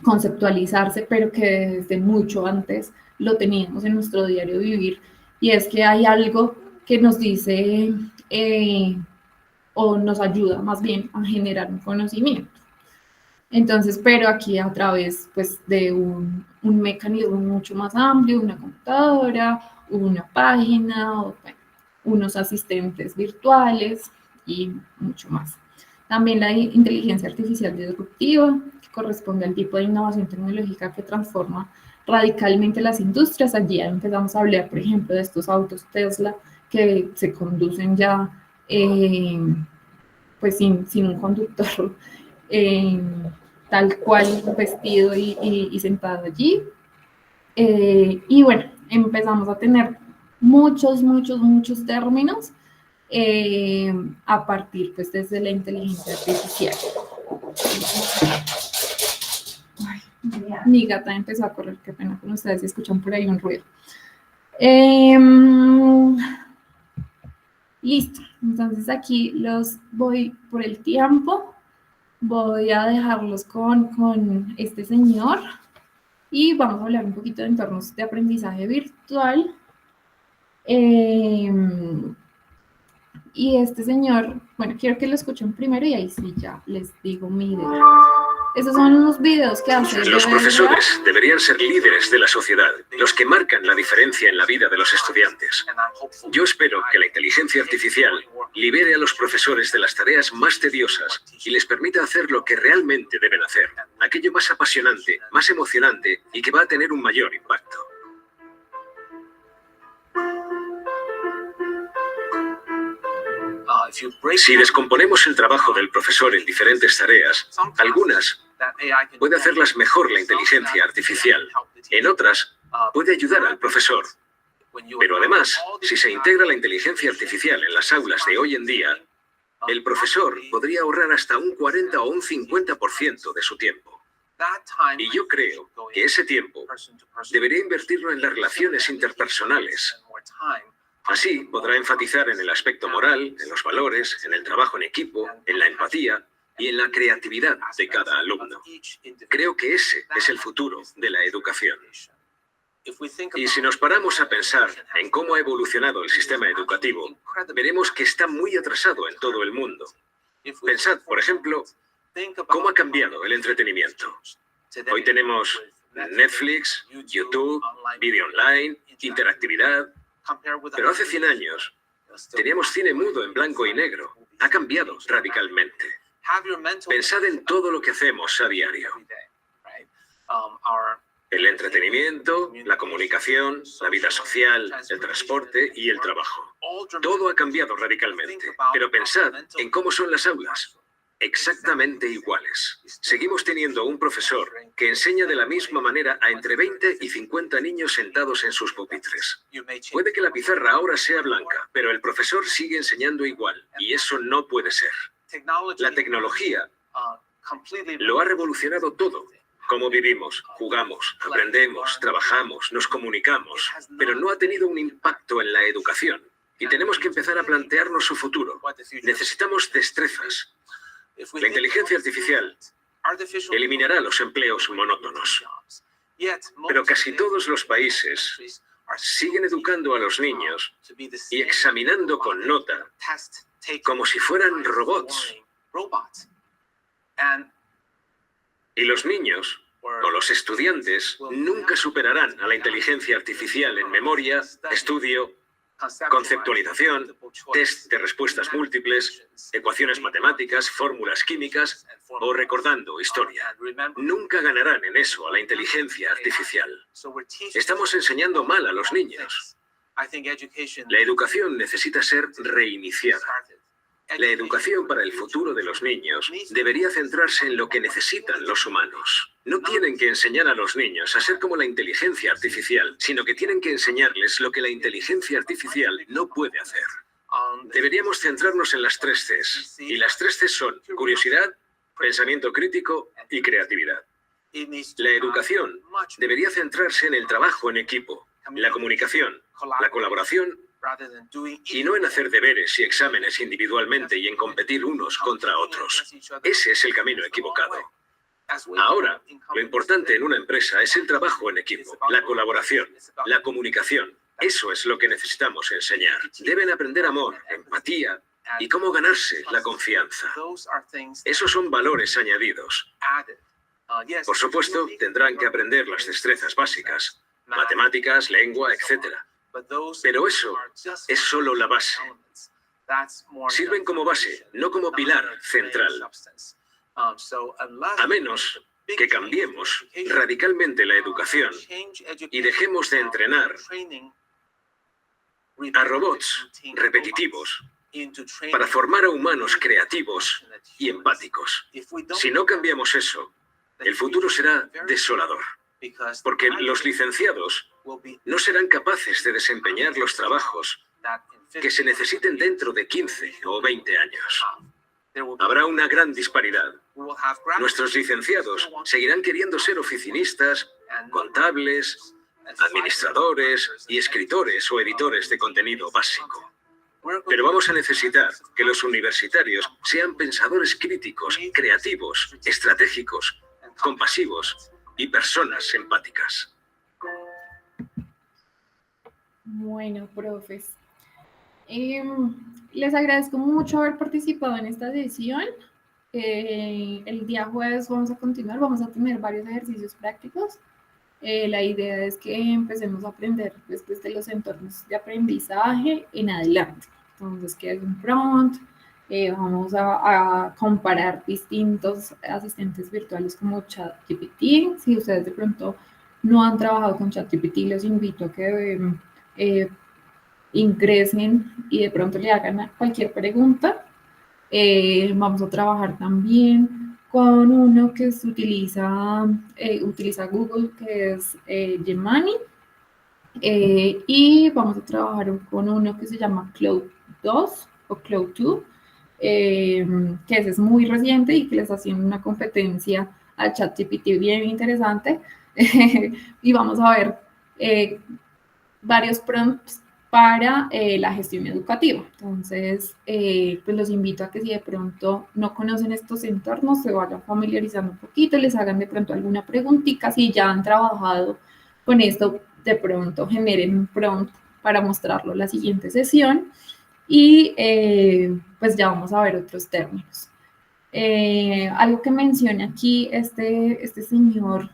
conceptualizarse, pero que desde mucho antes lo teníamos en nuestro diario vivir, y es que hay algo que nos dice o nos ayuda más bien a generar un conocimiento. Entonces, pero aquí a través pues, de un mecanismo mucho más amplio, una computadora, una página, o, bueno, unos asistentes virtuales y mucho más. También la inteligencia artificial disruptiva, que corresponde al tipo de innovación tecnológica que transforma radicalmente las industrias. Allí empezamos a hablar, por ejemplo, de estos autos Tesla que se conducen ya pues sin un conductor tal cual vestido y sentado allí. Y bueno, empezamos a tener muchos términos a partir pues desde la inteligencia artificial. Ay, mi gata empezó a correr, qué pena con ustedes si escuchan por ahí un ruido. Listo, entonces aquí los voy por el tiempo, voy a dejarlos con este señor y vamos a hablar un poquito de entornos de aprendizaje virtual. Y este señor, bueno, quiero que lo escuchen primero y ahí sí ya les digo mi idea. Estos son unos videos que hacen. Los profesores deberían ser líderes de la sociedad, los que marcan la diferencia en la vida de los estudiantes. Yo espero que la inteligencia artificial libere a los profesores de las tareas más tediosas y les permita hacer lo que realmente deben hacer, aquello más apasionante, más emocionante y que va a tener un mayor impacto. Si descomponemos el trabajo del profesor en diferentes tareas, algunas puede hacerlas mejor la inteligencia artificial, en otras puede ayudar al profesor. Pero además, si se integra la inteligencia artificial en las aulas de hoy en día, el profesor podría ahorrar hasta un 40 o un 50% de su tiempo. Y yo creo que ese tiempo debería invertirlo en las relaciones interpersonales. Así podrá enfatizar en el aspecto moral, en los valores, en el trabajo en equipo, en la empatía y en la creatividad de cada alumno. Creo que ese es el futuro de la educación. Y si nos paramos a pensar en cómo ha evolucionado el sistema educativo, veremos que está muy atrasado en todo el mundo. Pensad, por ejemplo, cómo ha cambiado el entretenimiento. Hoy tenemos Netflix, YouTube, vídeo online, interactividad. Pero hace 100 años teníamos cine mudo en blanco y negro. Ha cambiado radicalmente. Pensad en todo lo que hacemos a diario. El entretenimiento, la comunicación, la vida social, el transporte y el trabajo. Todo ha cambiado radicalmente. Pero pensad en cómo son las aulas. Exactamente iguales. Seguimos teniendo un profesor que enseña de la misma manera a entre 20 y 50 niños sentados en sus pupitres. Puede que la pizarra ahora sea blanca, pero el profesor sigue enseñando igual, y eso no puede ser. La tecnología lo ha revolucionado todo. Cómo vivimos, jugamos, aprendemos, trabajamos, nos comunicamos, pero no ha tenido un impacto en la educación. Y tenemos que empezar a plantearnos su futuro. Necesitamos destrezas. La inteligencia artificial eliminará los empleos monótonos. Pero casi todos los países siguen educando a los niños y examinando con nota como si fueran robots. Y los niños o los estudiantes nunca superarán a la inteligencia artificial en memoria, estudio conceptualización, test de respuestas múltiples, ecuaciones matemáticas, fórmulas químicas o recordando historia. Nunca ganarán en eso a la inteligencia artificial. Estamos enseñando mal a los niños. La educación necesita ser reiniciada. La educación para el futuro de los niños debería centrarse en lo que necesitan los humanos. No tienen que enseñar a los niños a ser como la inteligencia artificial, sino que tienen que enseñarles lo que la inteligencia artificial no puede hacer. Deberíamos centrarnos en las 3 Cs. Y las 3 Cs son curiosidad, pensamiento crítico y creatividad. La educación debería centrarse en el trabajo en equipo, la comunicación, la colaboración, y no en hacer deberes y exámenes individualmente y en competir unos contra otros. Ese es el camino equivocado. Ahora, lo importante en una empresa es el trabajo en equipo, la colaboración, la comunicación. Eso es lo que necesitamos enseñar. Deben aprender amor, empatía y cómo ganarse la confianza. Esos son valores añadidos. Por supuesto, tendrán que aprender las destrezas básicas, matemáticas, lengua, etc. Pero eso es solo la base. Sirven como base, no como pilar central. A menos que cambiemos radicalmente la educación y dejemos de entrenar a robots repetitivos para formar a humanos creativos y empáticos. Si no cambiamos eso, el futuro será desolador, porque los licenciados no serán capaces de desempeñar los trabajos que se necesiten dentro de 15 o 20 años. Habrá una gran disparidad. Nuestros licenciados seguirán queriendo ser oficinistas, contables, administradores y escritores o editores de contenido básico. Pero vamos a necesitar que los universitarios sean pensadores críticos, creativos, estratégicos, compasivos y personas empáticas. Bueno, profes, les agradezco mucho haber participado en esta sesión. El día jueves vamos a continuar, vamos a tener varios ejercicios prácticos. La idea es que empecemos a aprender desde los entornos de aprendizaje en adelante. Entonces, que hay un prompt, vamos a comparar distintos asistentes virtuales como ChatGPT. Si ustedes de pronto no han trabajado con ChatGPT, los invito a que ingresen y de pronto le hagan cualquier pregunta. Vamos a trabajar también con uno que se utiliza Google, que es Gemini, y vamos a trabajar con uno que se llama Cloud 2 o Cloud 2, que ese es muy reciente y que les está haciendo una competencia a ChatGPT bien interesante. Y vamos a ver varios prompts para la gestión educativa. Entonces, pues los invito a que si de pronto no conocen estos entornos, se vayan familiarizando un poquito, les hagan de pronto alguna preguntita. Si ya han trabajado con esto, de pronto generen un prompt para mostrarlo en la siguiente sesión. Y pues ya vamos a ver otros términos. Algo que menciona aquí este señor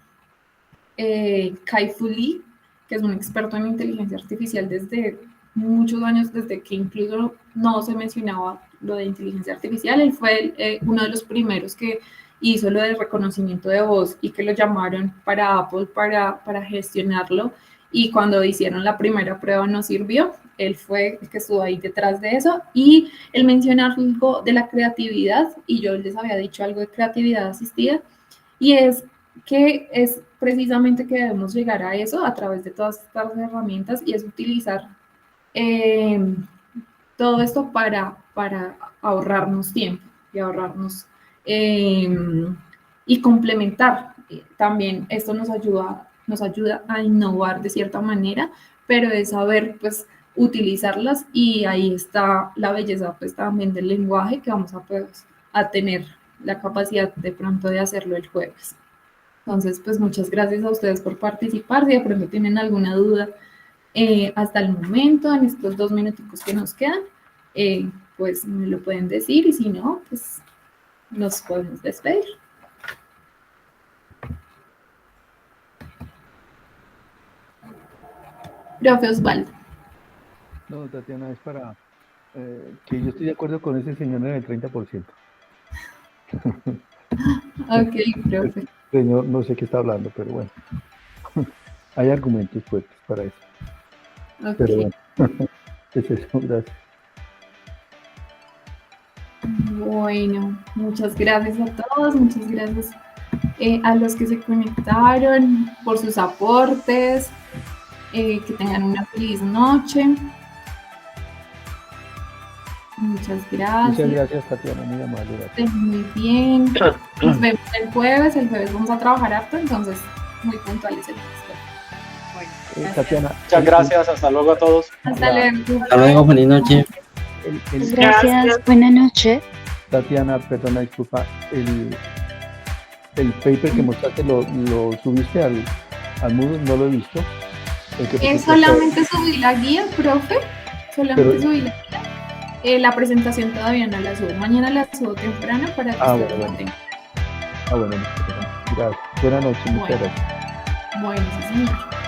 Kai-Fu Lee, que es un experto en inteligencia artificial desde muchos años, desde que incluso no se mencionaba lo de inteligencia artificial. Él fue uno de los primeros que hizo lo del reconocimiento de voz y que lo llamaron para Apple para gestionarlo, y cuando hicieron la primera prueba no sirvió. Él fue el que estuvo ahí detrás de eso, y él menciona algo de la creatividad, y yo les había dicho algo de creatividad asistida, y es que es precisamente que debemos llegar a eso a través de todas estas herramientas, y es utilizar todo esto para ahorrarnos tiempo y ahorrarnos y complementar. También esto nos ayuda a innovar de cierta manera, pero es saber pues utilizarlas, y ahí está la belleza pues también del lenguaje, que vamos a tener la capacidad de pronto de hacerlo el jueves. Entonces, pues muchas gracias a ustedes por participar. Si de pronto tienen alguna duda hasta el momento, en estos 2 minuticos que nos quedan, pues me lo pueden decir, y si no, pues nos podemos despedir. Profe Osvaldo. No, Tatiana, es para que yo estoy de acuerdo con ese señor en el 30%. Ok, profe. Señor, no sé qué está hablando, pero bueno. Hay argumentos fuertes para eso. Ok. Pero bueno, es eso, gracias. Bueno, muchas gracias a todos, muchas gracias a los que se conectaron por sus aportes, que tengan una feliz noche. Muchas gracias. Muchas gracias, Tatiana, muy amable. Gracias. Estén muy bien. Nos vemos el jueves vamos a trabajar harto, entonces muy puntuales el jueves. Tatiana. Muchas gracias, hasta luego a todos. Hasta luego. Hasta luego, feliz noche. Gracias, buena noche. Tatiana, perdona, disculpa, el paper que mostraste, ¿lo subiste al Moodle? No lo he visto. Solamente subí la guía, profe, solamente Pero- subí la guía. La presentación todavía no la subo, mañana la subo temprano para que ustedes bueno. la tengan. Bueno, gracias. Buenas noches, muchas Bueno. gracias. Bueno, sí, señor.